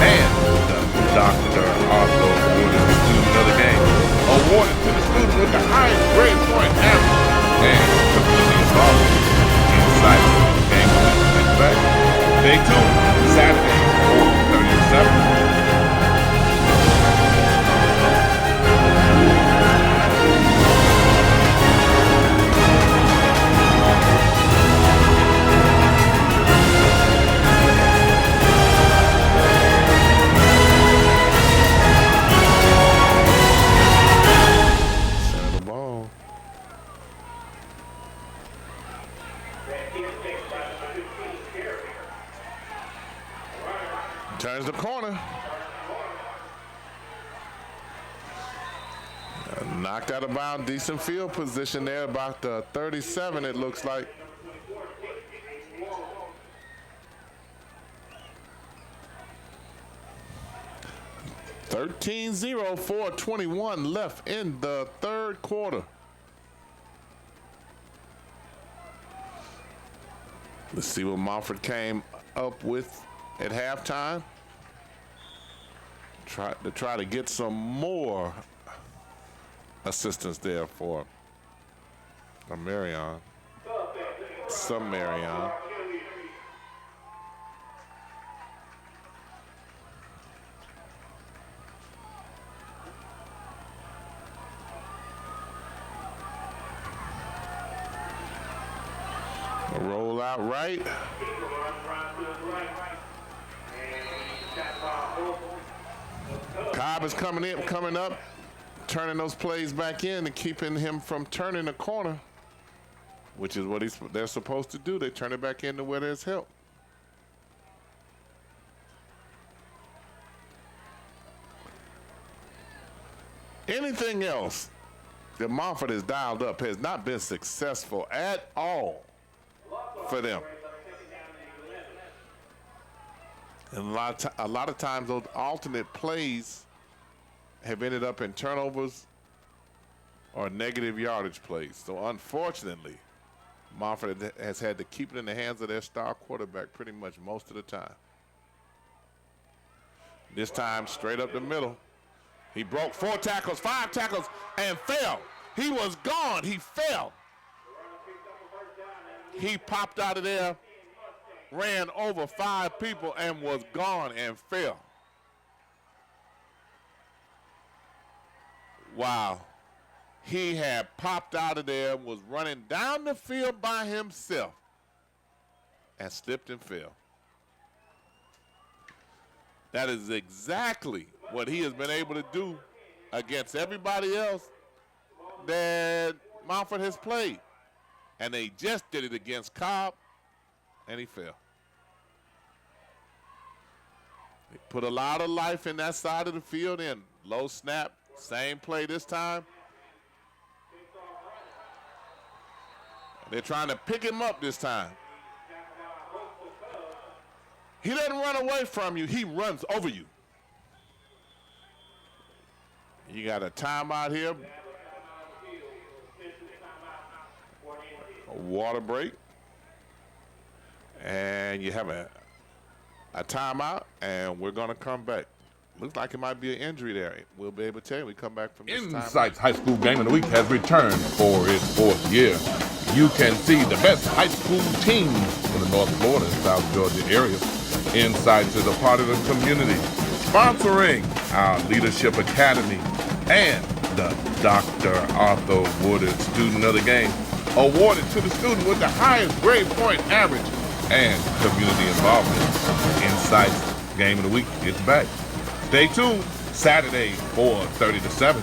and the Dr. also awarded the student of the game, awarded to the student with the highest grade point average, and community involvement. Inside the game of the week, back. Stay tuned, Saturday, 4:37. Turns the corner. Knocked out of bounds. Decent field position there, about the 37 it looks like. (13-0), 4:21 left in the 3rd quarter. Let's see what Montford came up with at halftime. Try to get some more assistance there for Marion. Some Marion. out right. Cobb is coming up, turning those plays back in and keeping him from turning the corner, which is what they're supposed to do. They turn it back into where there's help. Anything else that Montford has dialed up has not been successful at all for them. And a lot of times those alternate plays have ended up in turnovers or negative yardage plays. So unfortunately, Montford has had to keep it in the hands of their star quarterback pretty much most of the time. This time straight up the middle. He broke 4 tackles, 5 tackles, and fell. He was gone. He fell. He popped out of there, ran over 5 people, and was gone and fell. Wow. He had popped out of there, was running down the field by himself, and slipped and fell. That is exactly what he has been able to do against everybody else that Montford has played. And they just did it against Cobb, and he fell. They put a lot of life in that side of the field in. Low snap, same play this time. They're trying to pick him up this time. He doesn't run away from you. He runs over you. You got a timeout here. A water break. And you have a timeout, and we're going to come back. Looks like it might be an injury there. We'll be able to tell you when we come back from this time. Insight's High School Game of the Week has returned for its 4th year. You can see the best high school teams in the North Florida and South Georgia area. Insights is a part of the community, sponsoring our Leadership Academy and the Dr. Arthur Woodard Student of the Game, awarded to the student with the highest grade point average and community involvement. Insights Game of the Week is back. Stay tuned, Saturday, 4:30 to 7.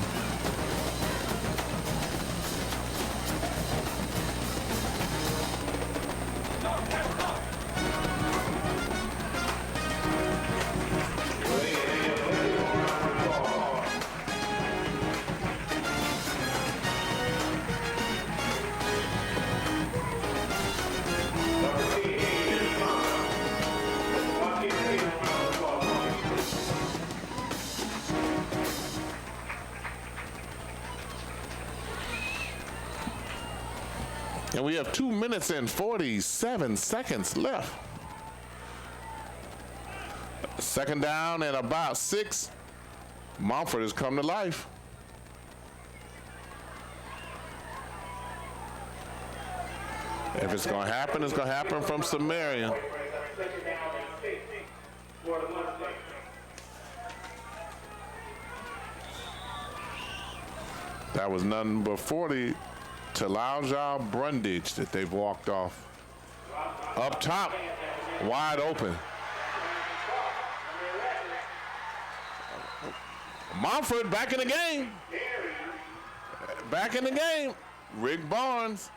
And we have 2 minutes and 47 seconds left. Second down and about 6. Montford has come to life. If it's going to happen, it's going to happen from Sumerian. That was number 40. Talauja Brundage that they've walked off. Up top, wide open. Montford back in the game. Back in the game. Rick Barnes.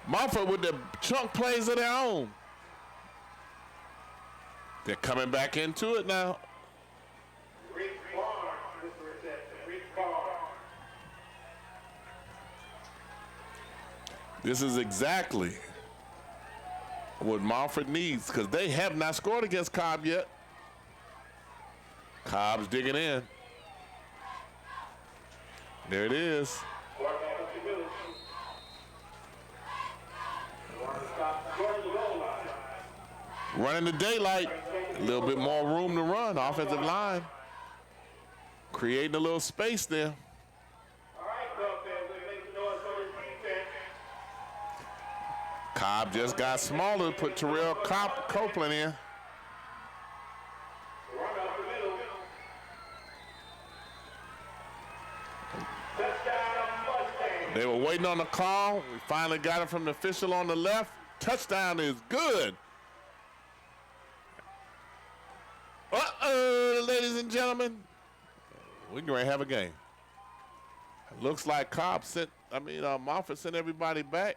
Montford with the chunk plays of their own. They're coming back into it now. This is exactly what Montford needs because they have not scored against Cobb yet. Cobb's digging in. There it is. Running the daylight. A little bit more room to run. Offensive line. Creating a little space there. Cobb just got smaller, put Terrell Copeland in. They were waiting on the call. We finally got it from the official on the left. Touchdown is good. Ladies and gentlemen, we're going to have a game. Looks like Cobb Montford sent everybody back.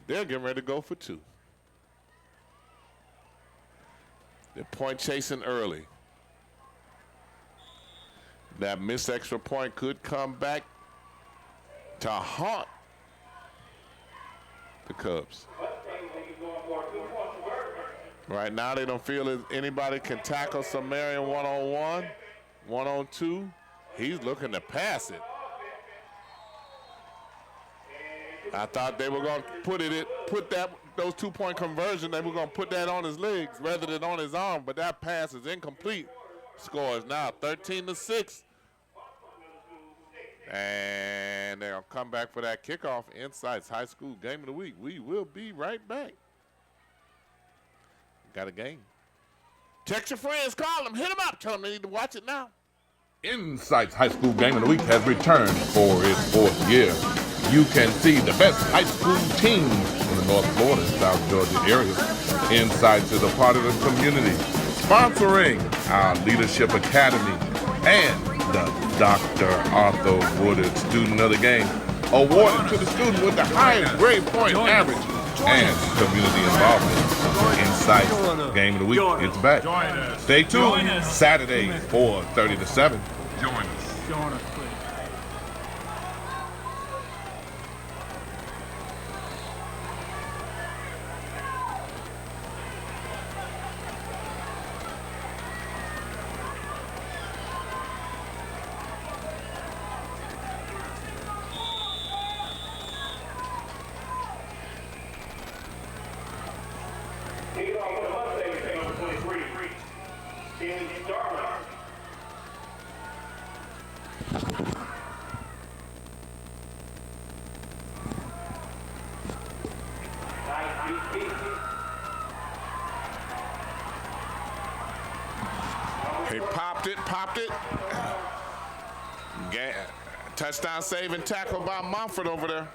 They're getting ready to go for 2. They're point chasing early. That missed extra point could come back to haunt the Cubs. Right now, they don't feel as anybody can tackle Sumerian one-on-one, one-on-two. He's looking to pass it. I thought they were going to put those 2-point conversion, they were going to put that on his legs rather than on his arm, but that pass is incomplete. Score is now 13-6. And they'll come back for that kickoff. Insights High School Game of the Week. We will be right back. Got a game. Text your friends, call them, hit them up, tell them they need to watch it now. Insights High School Game of the Week has returned for its 4th year. You can see the best high school teams in the North Florida and South Georgia area. Insights is a part of the community, sponsoring our Leadership Academy and the Dr. Arthur Woodard Student of the Game, awarded to the student with the highest grade point average and community involvement. Insights Game of the Week is back. Stay tuned. Saturday, 4:30 to 7. Join us. Join us, please. He popped it. Touchdown save and tackle by Munford over there.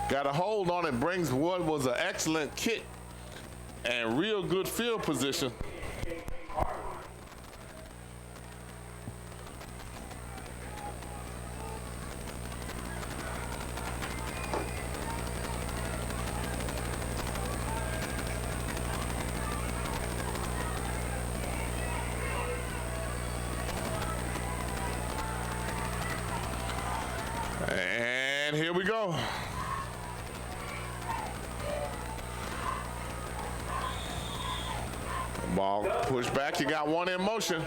Got a hold on it, brings what was an excellent kick and real good field position. And here we go. Ball pushed back, you got one in motion.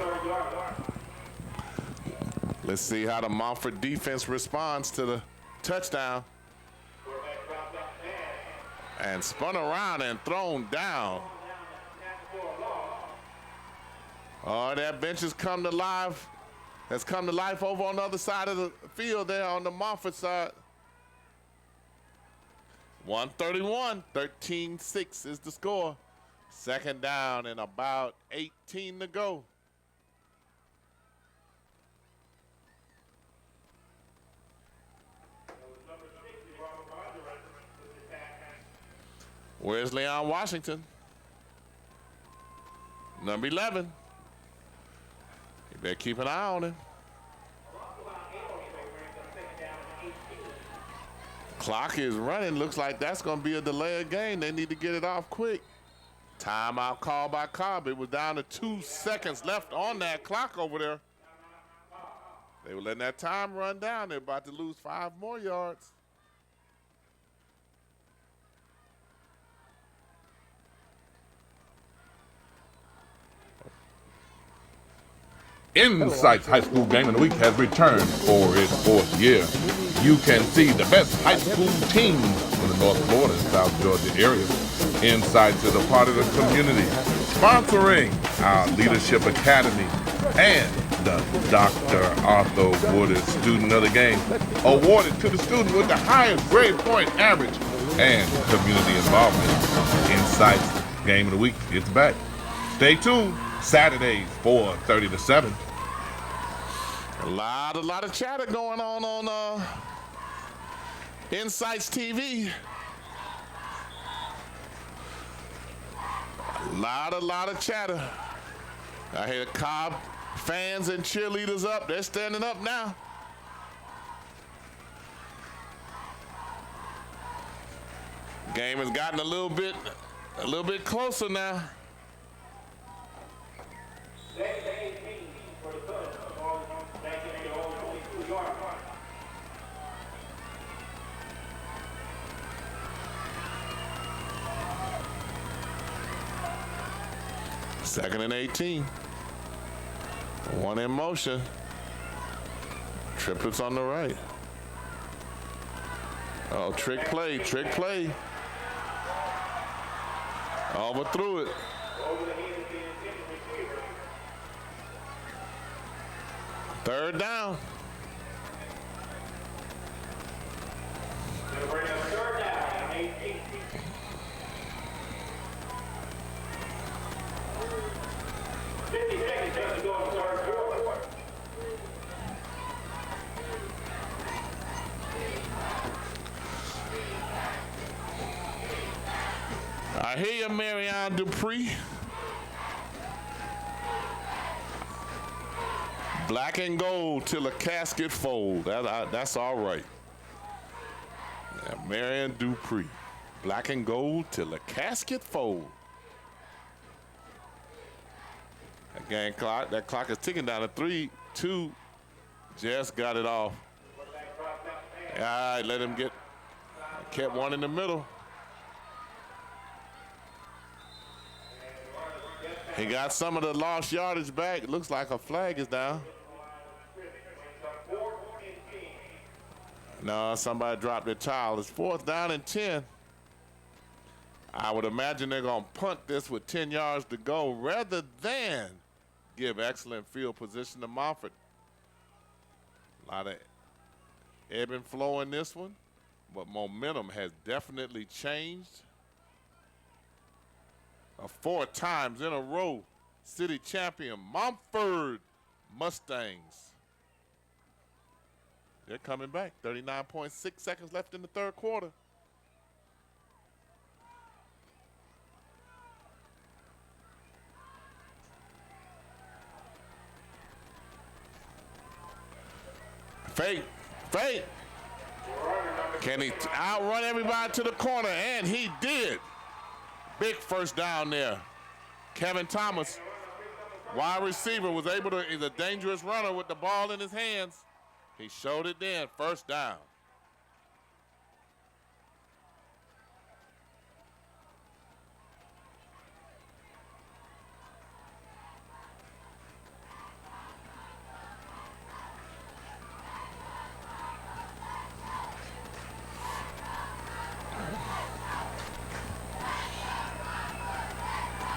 Let's see how the Montford defense responds to the touchdown. And spun around and thrown down. Oh, that bench has come to life. Has come to life over on the other side of the field there on the Montford side. 131, 13-6 is the score. Second down and about 18 to go. Where's Leon Washington? Number 11. You better keep an eye on him. Clock is running. Looks like that's going to be a delay of game. They need to get it off quick. Timeout call by Cobb. It was down to 2 seconds left on that clock over there. They were letting that time run down. They're about to lose 5 more yards. Insights High School Game of the Week has returned for its 4th year. You can see the best high school teams in the North Florida and South Georgia area. Insights is a part of the community, sponsoring our Leadership Academy and the Dr. Arthur Woodard Student of the Game, awarded to the student with the highest grade point average and community involvement. Insights Game of the Week gets back. Stay tuned, Saturdays, 4:30 to 7. A lot of chatter going on Insights TV. A lot of chatter. I hear the Cobb fans and cheerleaders up. They're standing up now. Game has gotten a little bit closer now. Second and 18. One in motion. Triplets on the right. Oh, trick play. Overthrew it. Third down. Third down, 18. I hear you, Marianne Dupree. Black and gold till a casket fold. That's all right. Yeah, Marianne Dupree. Black and gold till a casket fold. That clock is ticking down to 3, 2. Just got it off. All right, let him get. Kept one in the middle. He got some of the lost yardage back. It looks like a flag is down. No, somebody dropped their towel. It's 4th down and 10. I would imagine they're going to punt this with 10 yards to go rather than give excellent field position to Montford. A lot of ebb and flow in this one, but momentum has definitely changed. 4 times in a row, city champion Montford Mustangs. They're coming back. 39.6 seconds left in the third quarter. Fake. Can he outrun everybody to the corner? And he did. Big first down there. Kevin Thomas, wide receiver, was able to, is a dangerous runner with the ball in his hands. He showed it then, first down.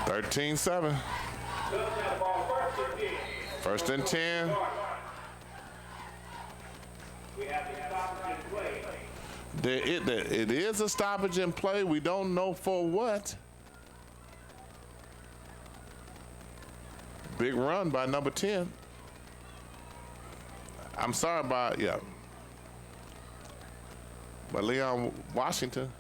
(13-7). First and 10. It is a stoppage in play. We don't know for what. Big run by number 10. I'm sorry about, by Leon Washington.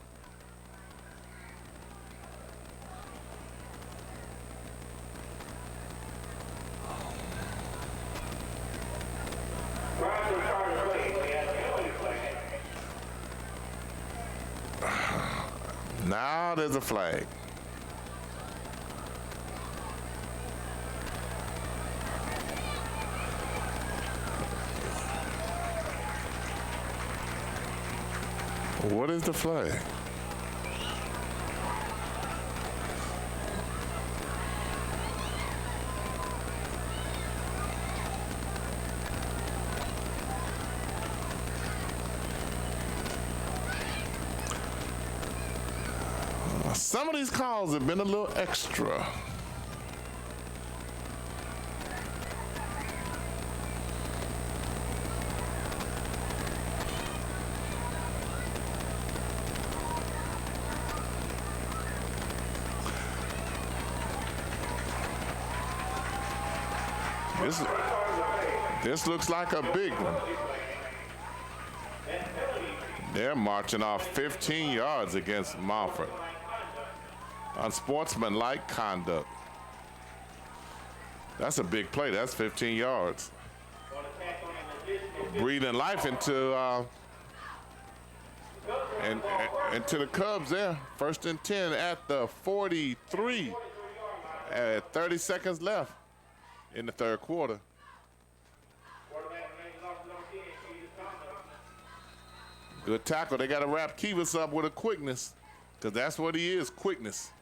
Now there's a flag. What is the flag? Some of these calls have been a little extra. This looks like a big one. They're marching off 15 yards against Montford. Unsportsmanlike conduct. That's a big play. That's 15 yards. Breathing life into the Cubs there. 1st and 10 at the 43. 30 seconds left in the 3rd quarter. Good tackle. They got to wrap Kivas up with a quickness, because that's what he is, quickness.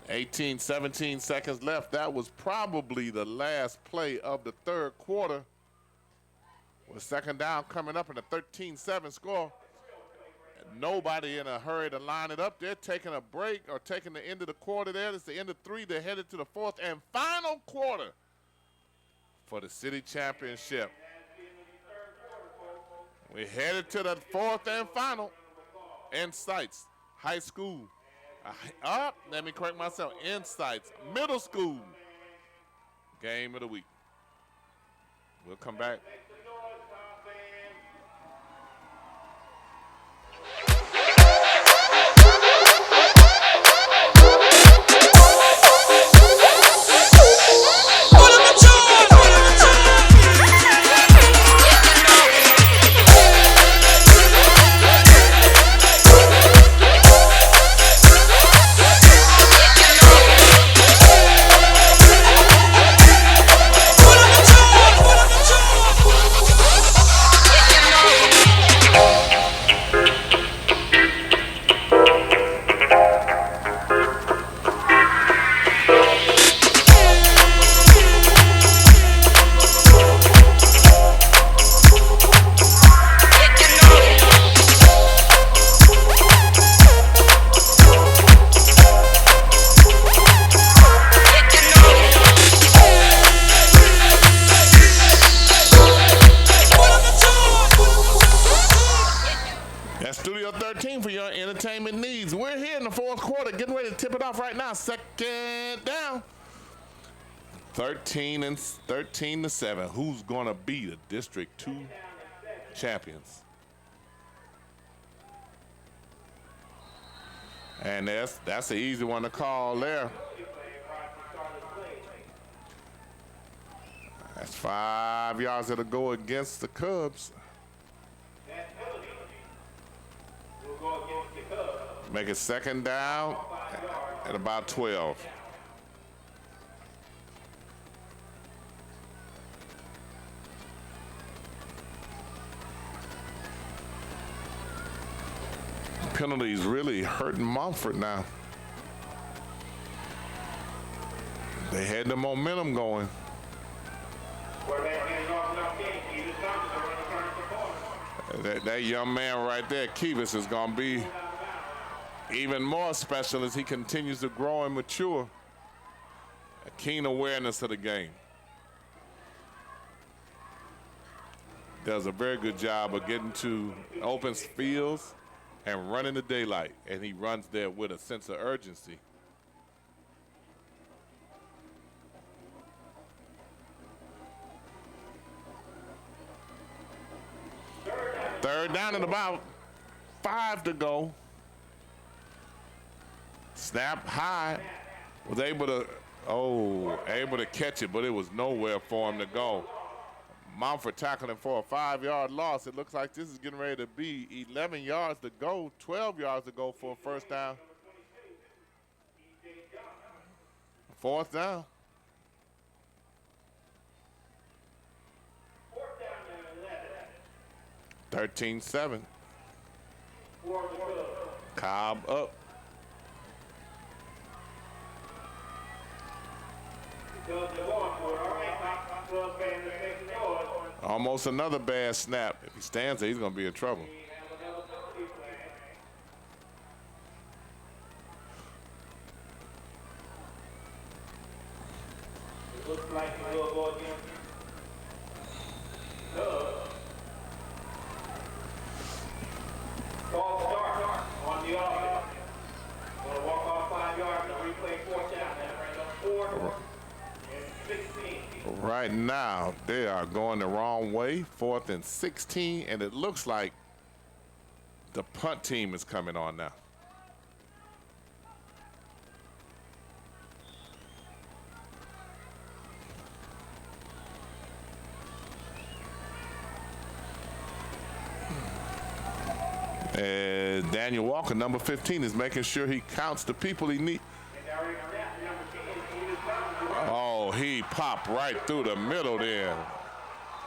17 seconds left. That was probably the last play of the 3rd quarter. With 2nd down coming up in a 13-7 score. Nobody in a hurry to line it up. They're taking a break or taking the end of the quarter there. It's the end of 3. They're headed to the 4th and final quarter for the city championship. We're headed to the 4th and final. Insights High School. Let me correct myself. Insights Middle School game of the week. We'll come back. For your entertainment needs. We're here in the 4th quarter, getting ready to tip it off right now. 2nd down. 13-7. Who's gonna be the District 2 champions? And that's an easy one to call there. That's 5 yards that'll go against the Cubs. Make it 2nd down at about 12. Penalties really hurting Montford now. They had the momentum going. That young man right there, Kivas, is going to be even more special as he continues to grow and mature. A keen awareness of the game. Does a very good job of getting to open fields and running the daylight, and he runs there with a sense of urgency. Third down and about 5 to go. Snap high. Was able to catch it, but it was nowhere for him to go. Montford tackling for a 5-yard loss. It looks like this is getting ready to be 11 yards to go, 12 yards to go for a first down. 4th down. 13-7. Cobb up. Almost another bad snap. If he stands there, he's going to be in trouble. And now they are going the wrong way, 4th and 16, and it looks like the punt team is coming on now. And Daniel Walker, number 15, is making sure he counts the people he needs. Oh, he popped right through the middle there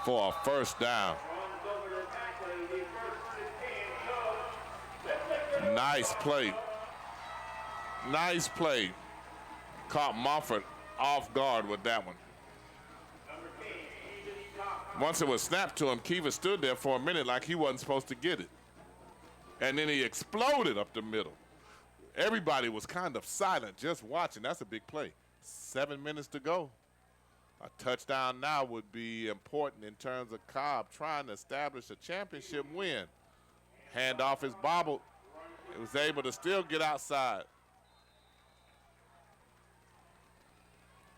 for a first down. Nice play. Nice play. Caught Montford off guard with that one. Once it was snapped to him, Kiva stood there for a minute like he wasn't supposed to get it. And then he exploded up the middle. Everybody was kind of silent, just watching. That's a big play. 7 minutes to go. A touchdown now would be important in terms of Cobb trying to establish a championship win. Handoff is bobbled. It was able to still get outside.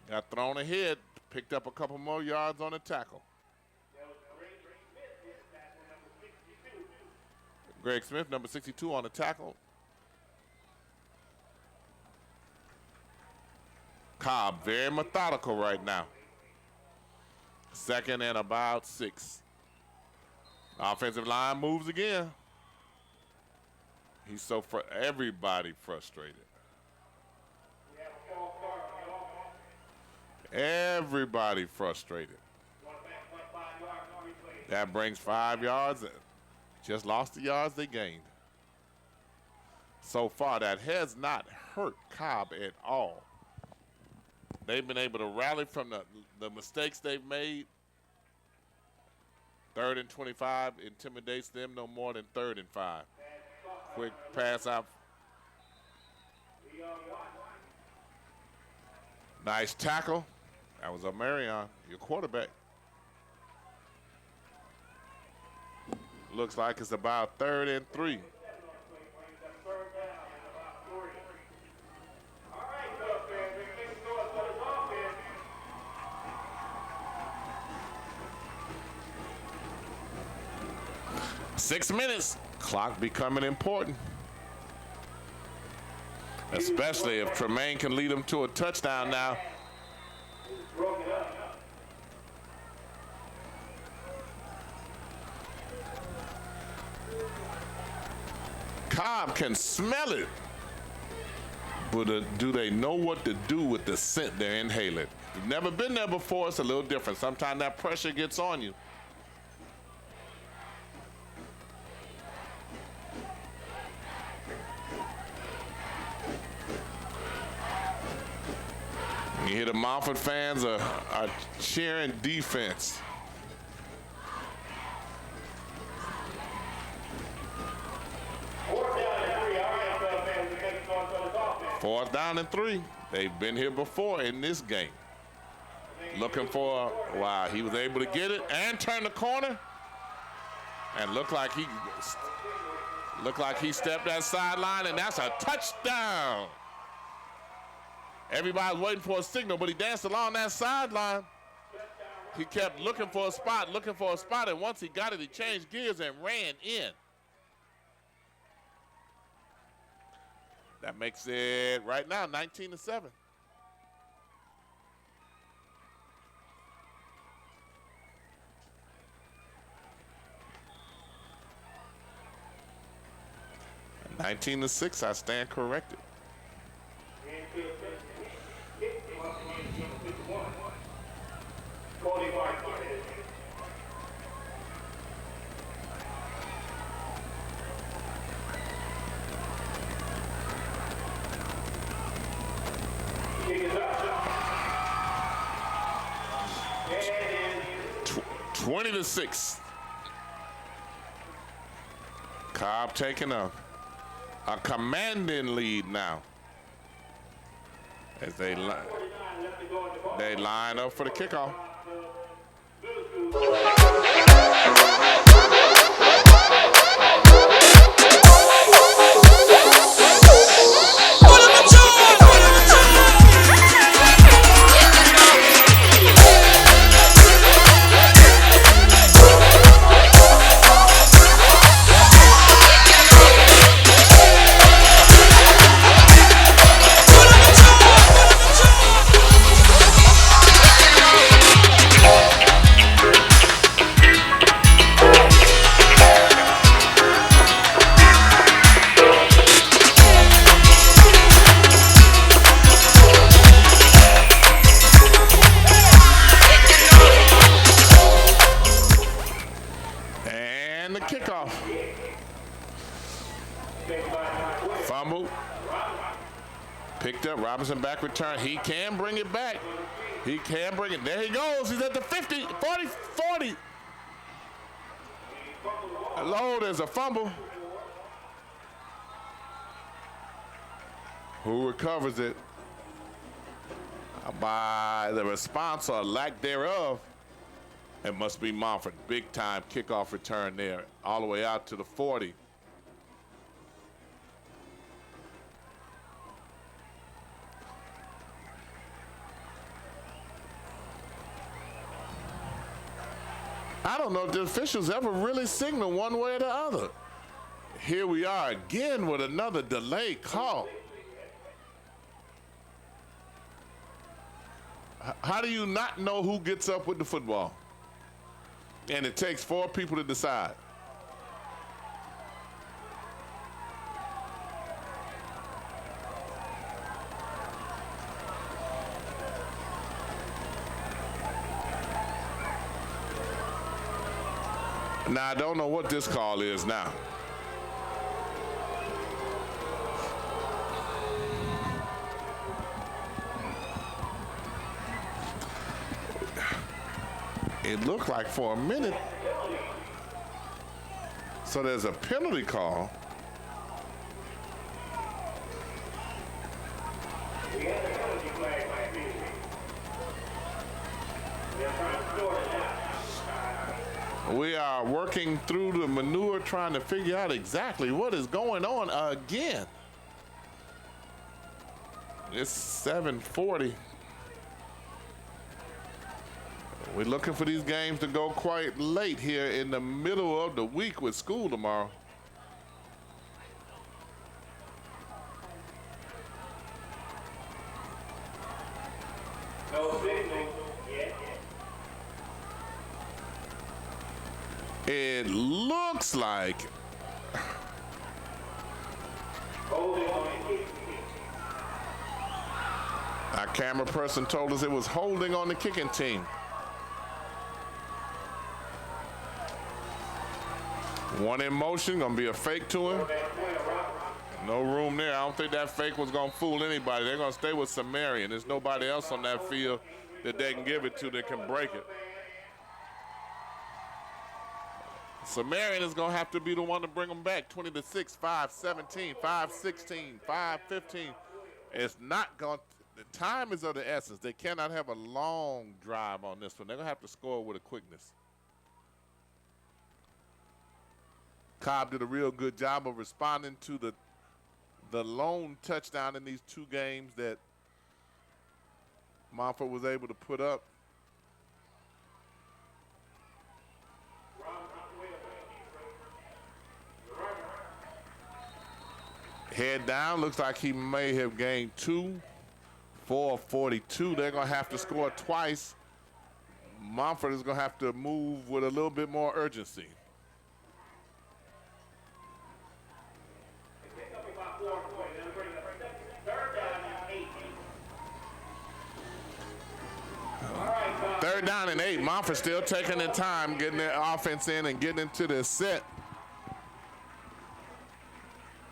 Got thrown ahead, picked up a couple more yards on the tackle. Greg Smith, number 62 on the tackle. Cobb, very methodical right now. 2nd and about 6. Offensive line moves again. He's so everybody frustrated. Everybody frustrated. That brings 5 yards. Just lost the yards they gained. So far, that has not hurt Cobb at all. They've been able to rally from the mistakes they've made. 3rd and 25 intimidates them no more than 3rd and 5. Quick pass out. Nice tackle. That was Marion, your quarterback. Looks like it's about 3rd and 3. Six minutes, clock becoming important. Especially if Tremaine can lead them to a touchdown now. Cobb can smell it, but do they know what to do with the scent they're inhaling? You've never been there before, it's a little different. Sometimes that pressure gets on you. You hear the Montford fans are cheering defense. Fourth down and 3. They've been here before in this game. Looking for, wow, he was able to get it and turn the corner. And looked like he stepped that sideline, and that's a touchdown. Everybody's waiting for a signal, but he danced along that sideline. He kept looking for a spot, and once he got it, he changed gears and ran in. That makes it, right now, 19-7. At 19-6, I stand corrected. Tw 20-6. Cobb taking a commanding lead now as they line up for the kickoff. And the kickoff. Fumble. Picked up. Robinson back return. He can bring it back. He can bring it. There he goes. He's at the 50, 40, 40. Hello, there's a fumble. Who recovers it? By the response or lack thereof. It must be Montford. Big time kickoff return there. All the way out to the 40. I don't know if the officials ever really signal one way or the other. Here we are again with another delay call. How do you not know who gets up with the football? And it takes 4 people to decide. Now, I don't know what this call is now. It looked like for a minute. So there's a penalty call. We are working through the manure trying to figure out exactly what is going on again. It's 7:40. We're looking for these games to go quite late here in the middle of the week with school tomorrow. No signal yet. It looks like our camera person told us it was holding on the kicking team. One in motion, gonna be a fake to him. No room there. I don't think that fake was gonna fool anybody. They're gonna stay with Sumerian. There's nobody else on that field that they can give it to that can break it. Sumerian is gonna have to be the one to bring them back. 20-6, 5-17, 5-16, 5-15. It's not going. The time is of the essence. They cannot have a long drive on this one. They're gonna have to score with a quickness. Cobb did a real good job of responding to the lone touchdown in these 2 games that Montford was able to put up. Head down, looks like he may have gained 2. 4:42. They're going to have to score twice. Montford is going to have to move with a little bit more urgency. Third down and 8. Montford still taking their time, getting their offense in and getting into their set,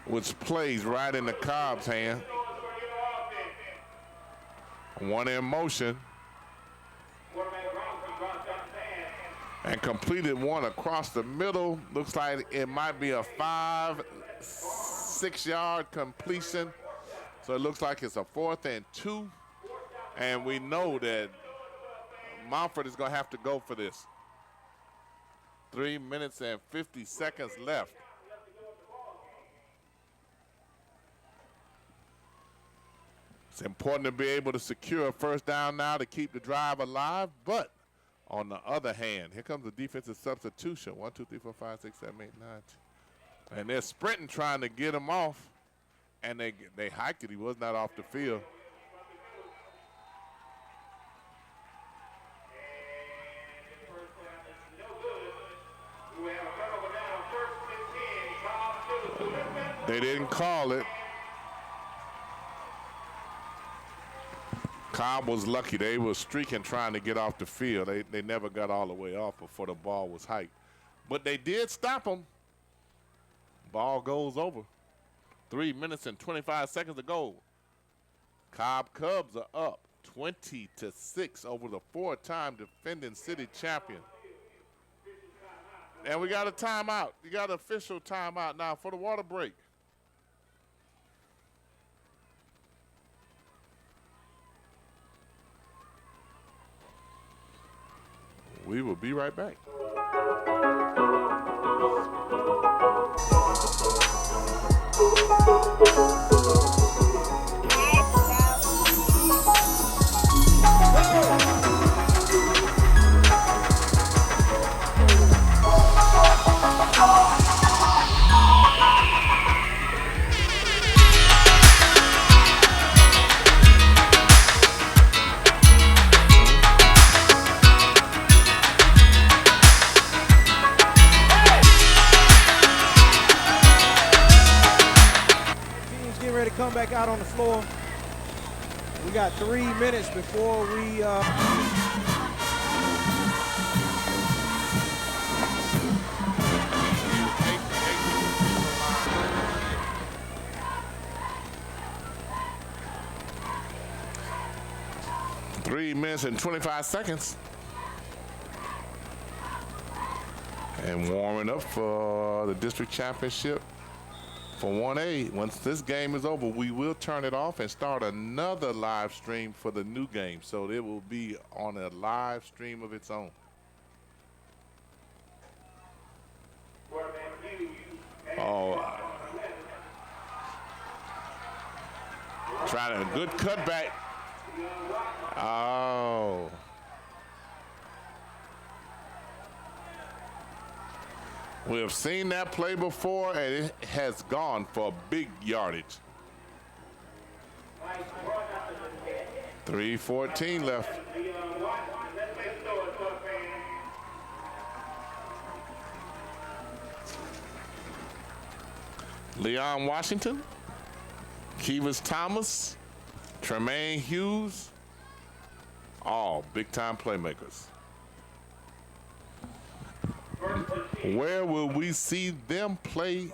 which plays right in the Cobb's hand. One in motion. And completed one across the middle. Looks like it might be a 5-6 yard completion. So it looks like it's a 4th and 2. And we know that Montford is going to have to go for this. 3 minutes and 50 seconds left. It's important to be able to secure a first down now to keep the drive alive, but on the other hand, here comes the defensive substitution. 1, 2, 3, 4, 5, 6, 7, 8, 9, 10. And they're sprinting trying to get him off, and they hiked it. He was not off the field. They didn't call it. Cobb was lucky. They were streaking trying to get off the field. They never got all the way off before the ball was hiked. But they did stop him. Ball goes over. 3 minutes and 25 seconds to go. Cobb Cubs are up 20-6 over the 4-time defending city champion. And we got a timeout. We got an official timeout now for the water break. We will be right back. Come back out on the floor. We got 3 minutes before we 3 minutes and 25 seconds. And warming up for the district championship for 1A. Once this game is over, we will turn it off and start another live stream for the new game. So it will be on a live stream of its own. Oh, trying a good cutback. Oh. We have seen that play before, and it has gone for big yardage. 3:14 left. Leon Washington, Kivas Thomas, Tremaine Hughes, all big-time playmakers. Where will we see them play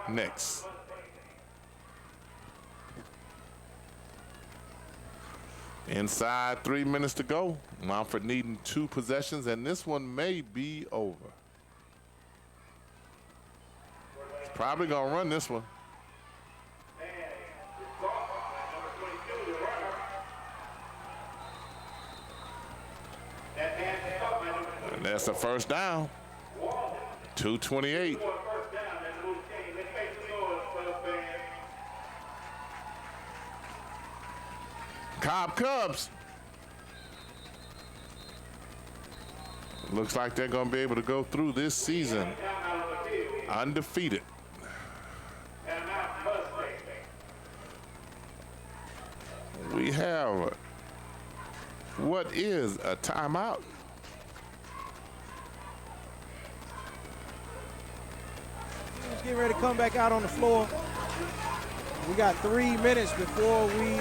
next? Inside 3 minutes to go. Munford needing 2 possessions, and this one may be over. Probably gonna run this one. And that's the first down. 2:28. Cobb Cubs. Looks like they're going to be able to go through this season undefeated. We have what is a timeout. Getting ready to come back out on the floor. We got 3 minutes before we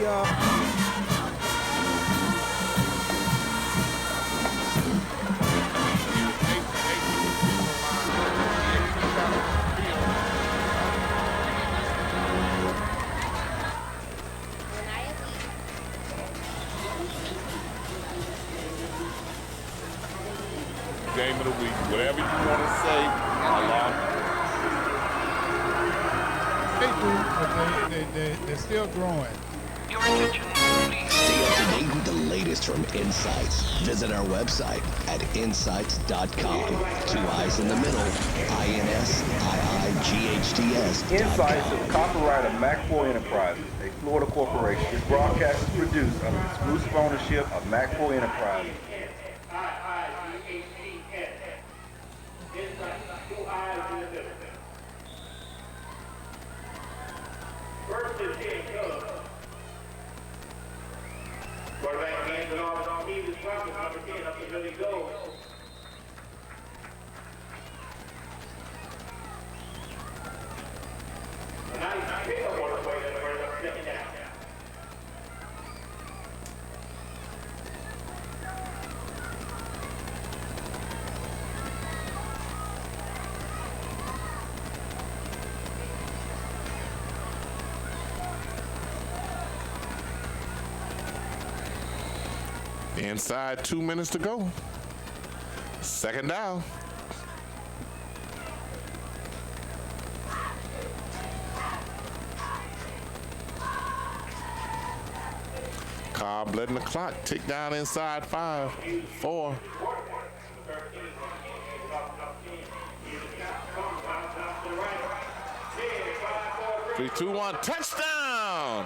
Game of the week, whatever you want to say. They're still growing. Your attention, please. Stay up to date with the latest from Insights. Visit our website at insights.com. 2 I's in the middle. INSIIGHTS. Insights is copyright of MAC4 Enterprises, a Florida corporation. This broadcast is produced under the exclusive ownership of MAC4 Enterprises. First and 10 Cubs. Quarterback hands it off on Kivas Thomas, number 10, up to Billy Gold. A nice kickoff on the way that brings up second down. Inside 2 minutes to go. Second down. Cobb letting the clock tick down inside 5, 4. 3, 2, 1, touchdown!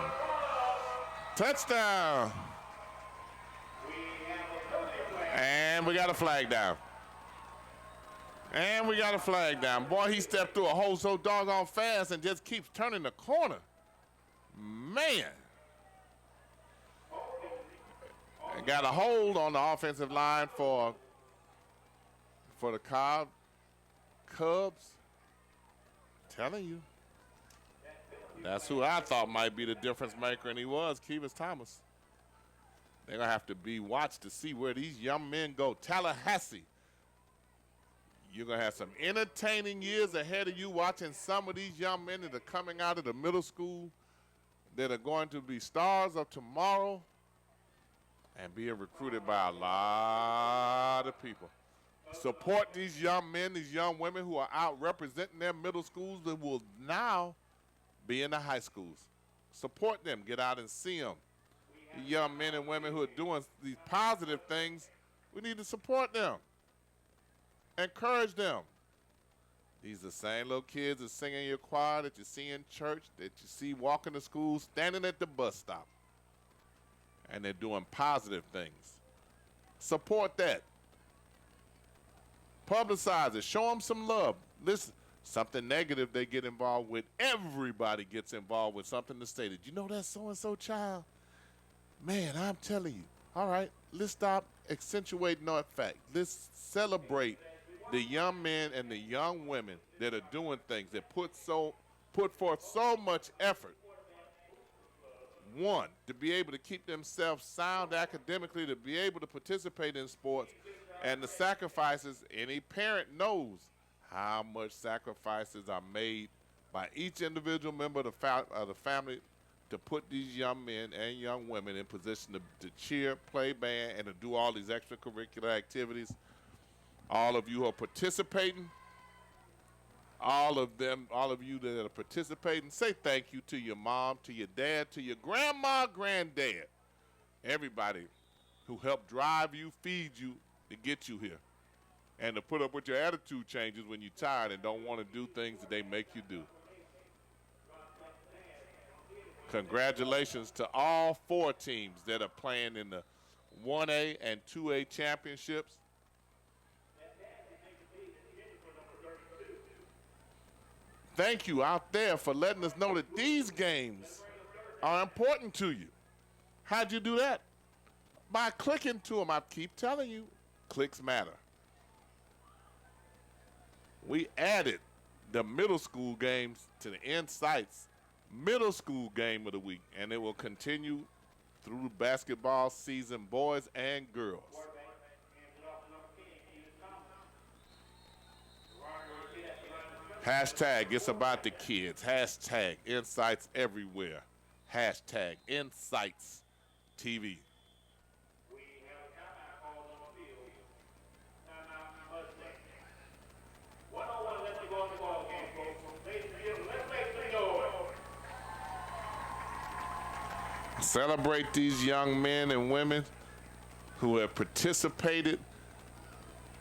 Touchdown! And we got a flag down. And we got a flag down. Boy, he stepped through a hole so doggone fast and just keeps turning the corner. Man. And got a hold on the offensive line for the Cobb Cubs. Telling you. That's who I thought might be the difference maker, and he was, Kevis Thomas. They're going to have to be watched to see where these young men go. Tallahassee, you're going to have some entertaining years ahead of you watching some of these young men that are coming out of the middle school that are going to be stars of tomorrow and being recruited by a lot of people. Support these young men, these young women who are out representing their middle schools that will now be in the high schools. Support them. Get out and see them. The young men and women who are doing these positive things, we need to support them. Encourage them. These are the same little kids that sing in your choir that you see in church, that you see walking to school, standing at the bus stop. And they're doing positive things. Support that. Publicize it. Show them some love. Listen, something negative they get involved with. Everybody gets involved with something to say. Did you know that so-and-so child? Man, I'm telling you. All right, let's stop accentuating that fact. Let's celebrate the young men and the young women that are doing things, that put forth so much effort. One, to be able to keep themselves sound academically, to be able to participate in sports, and the sacrifices. Any parent knows how much sacrifices are made by each individual member of the family to put these young men and young women in position to cheer, play band, and to do all these extracurricular activities. All of you who are participating, all of you that are participating, say thank you to your mom, to your dad, to your grandma, granddad, everybody who helped drive you, feed you, to get you here, and to put up with your attitude changes when you're tired and don't want to do things that they make you do. Congratulations to all 4 teams that are playing in the 1A and 2A championships. Thank you out there for letting us know that these games are important to you. How'd you do that? By clicking to them. I keep telling you, clicks matter. We added the middle school games to the Insights middle school game of the week, and it will continue through the basketball season, boys and girls. Hashtag it's about the kids. Hashtag Insights everywhere. Hashtag Insights TV. Celebrate these young men and women who have participated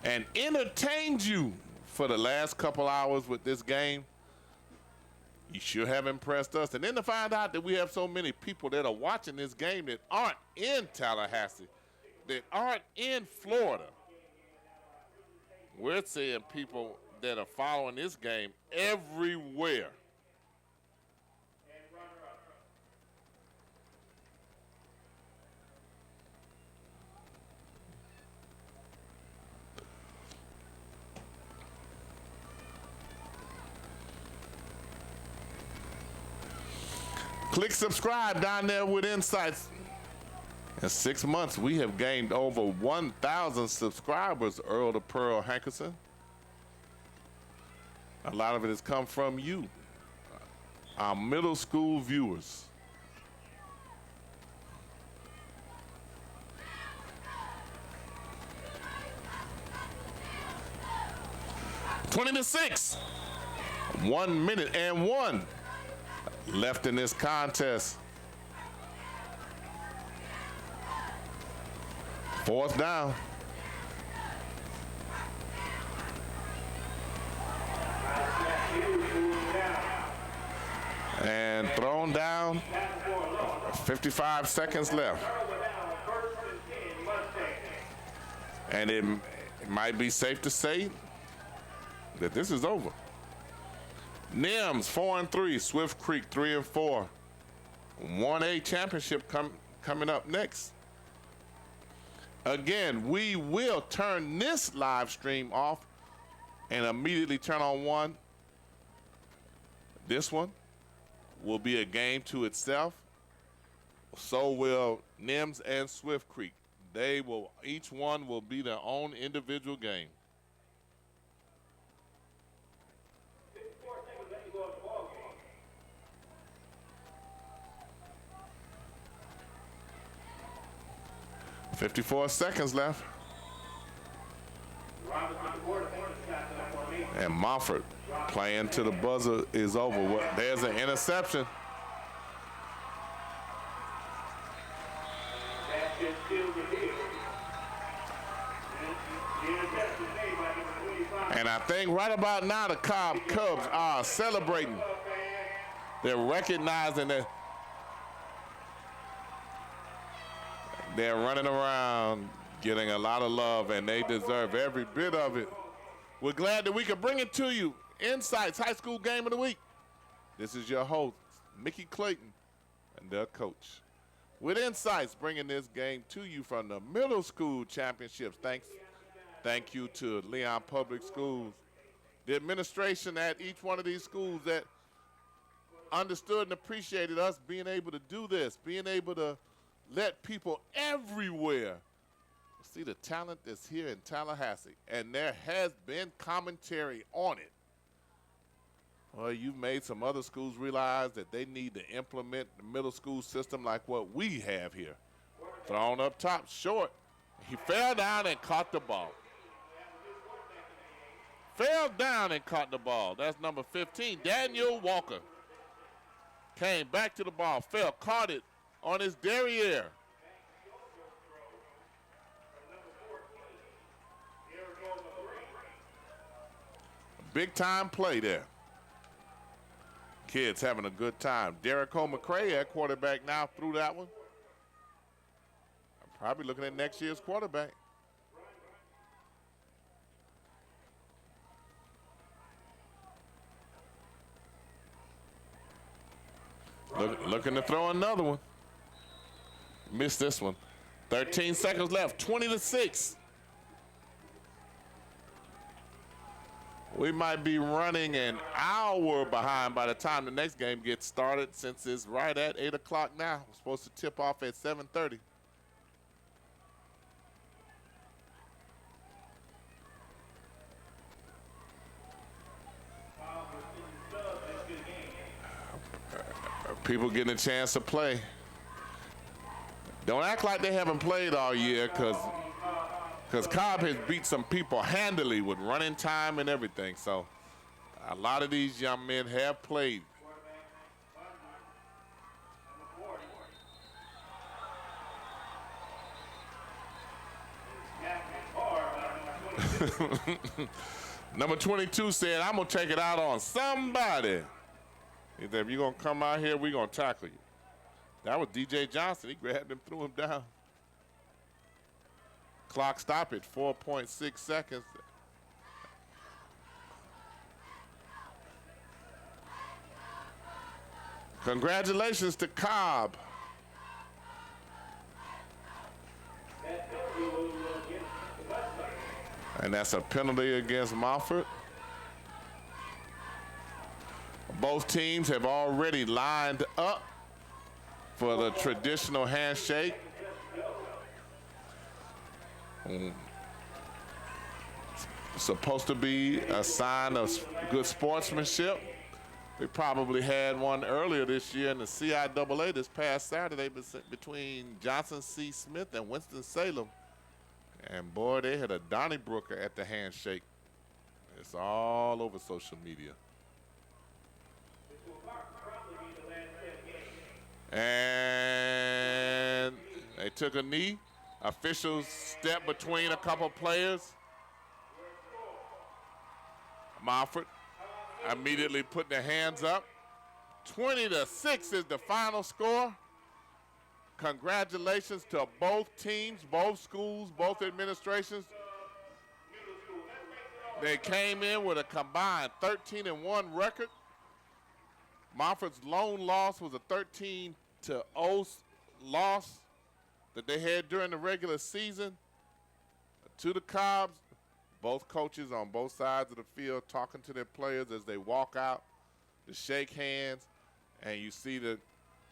and entertained you for the last couple hours with this game. You sure have impressed us. And then to find out that we have so many people that are watching this game that aren't in Tallahassee, that aren't in Florida. We're seeing people that are following this game everywhere. Click subscribe down there with Insights. In 6 months, we have gained over 1,000 subscribers, Earl to Pearl Hankerson. A lot of it has come from you, our middle school viewers. 20-6. 1 minute and 1 left in this contest. 4th down. And thrown down. 55 seconds left. And it might be safe to say that this is over. NIMS 4-3, Swift Creek 3-4. 1A championship coming up next. Again, we will turn this live stream off and immediately turn on one. This one will be a game to itself. So will NIMS and Swift Creek. They will, each one will be their own individual game. "54 seconds left." And Montford playing till the buzzer is over. There's an interception. And I think right about now the Cobb Cubs are celebrating. They're recognizing that they're running around getting a lot of love, and they deserve every bit of it. We're glad that we could bring it to you. Insights High School Game of the Week. This is your host, Mickey Clayton, and their coach. With Insights, bringing this game to you from the middle school championships. Thank you to Leon Public Schools, the administration at each one of these schools that understood and appreciated us being able to do this, being able to let people everywhere see the talent that's here in Tallahassee. And there has been commentary on it. Well, you've made some other schools realize that they need to implement the middle school system like what we have here. Thrown up top, short. He fell down and caught the ball. Fell down and caught the ball. That's number 15, Daniel Walker. Came back to the ball, fell, caught it on his derriere. Big time play there. Kids having a good time. Derrico McCray at quarterback now through that one. I'm probably looking at next year's quarterback. Looking to throw another one. Missed this one. 13 seconds left, 20-6. We might be running an hour behind by the time the next game gets started, since it's right at 8 o'clock now. We're supposed to tip off at 7:30. People getting a chance to play. Don't act like they haven't played all year, because Cobb has beat some people handily with running time and everything. So a lot of these young men have played. Number 22 said, "I'm going to take it out on somebody." He said, "If you're going to come out here, we're going to tackle you." That was DJ Johnson. He grabbed him, threw him down. Clock stop at 4.6 seconds. Congratulations to Cobb. And that's a penalty against Montford. Both teams have already lined up for the traditional handshake. Supposed to be a sign of good sportsmanship. We probably had one earlier this year in the CIAA this past Saturday between Johnson C. Smith and Winston-Salem. And boy, they had a Donniebrooker at the handshake. It's all over social media. And they took a knee. Officials stepped between a couple players. Montford immediately putting their hands up. 20-6 is the final score. Congratulations to both teams, both schools, both administrations. They came in with a combined 13-1 record. Montford's lone loss was a 13-0 loss that they had during the regular season to the Cobbs. Both coaches on both sides of the field talking to their players as they walk out to shake hands, and you see the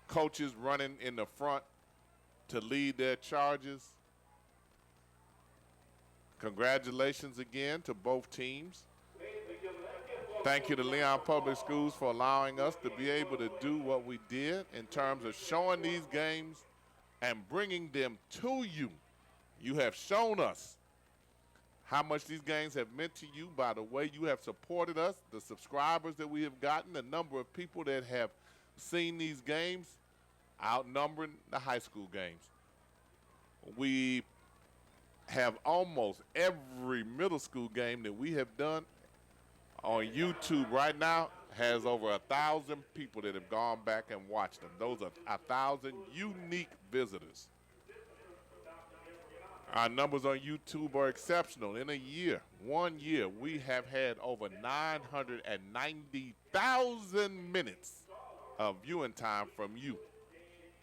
coaches running in the front to lead their charges. Congratulations again to both teams. Thank you to Leon Public Schools for allowing us to be able to do what we did in terms of showing these games and bringing them to you. You have shown us how much these games have meant to you by the way you have supported us, the subscribers that we have gotten, the number of people that have seen these games, outnumbering the high school games. We have almost every middle school game that we have done on YouTube right now has over 1,000 people that have gone back and watched them. Those are 1,000 unique visitors. Our numbers on YouTube are exceptional. In a year, 1 year, we have had over 990,000 minutes of viewing time from you.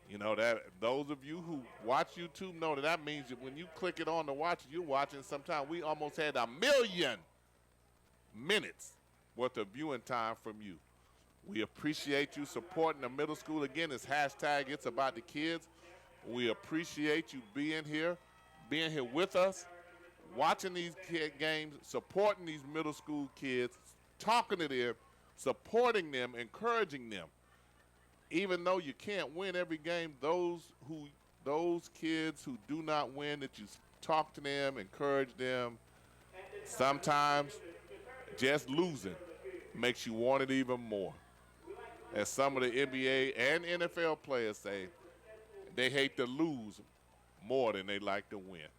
You know, that those of you who watch YouTube know that means that when you click it on to watch, you're watching sometime. We almost had 1 million minutes worth of viewing time from you. We appreciate you supporting the middle school. Again, it's hashtag It's About the Kids. We appreciate you being here with us, watching these games, supporting these middle school kids, talking to them, supporting them, encouraging them. Even though you can't win every game, those kids who do not win, that you talk to them, encourage them, sometimes just losing makes you want it even more. As some of the NBA and NFL players say, they hate to lose more than they like to win.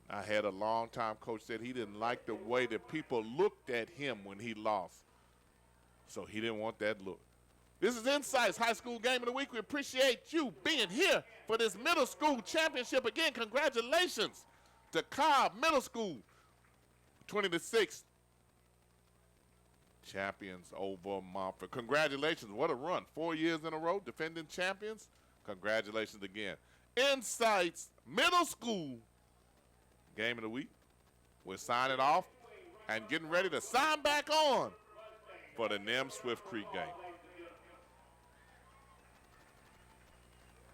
I had a longtime coach said he didn't like the way that people looked at him when he lost. So he didn't want that look. This is Insights High School Game of the Week. We appreciate you being here for this middle school championship. Again, congratulations to Cobb Middle School, 20-6 champions over Montford. Congratulations. What a run. 4 years in a row, defending champions. Congratulations again. Insights Middle School Game of the Week. We're signing off and getting ready to sign back on for the NEM Swift Creek game.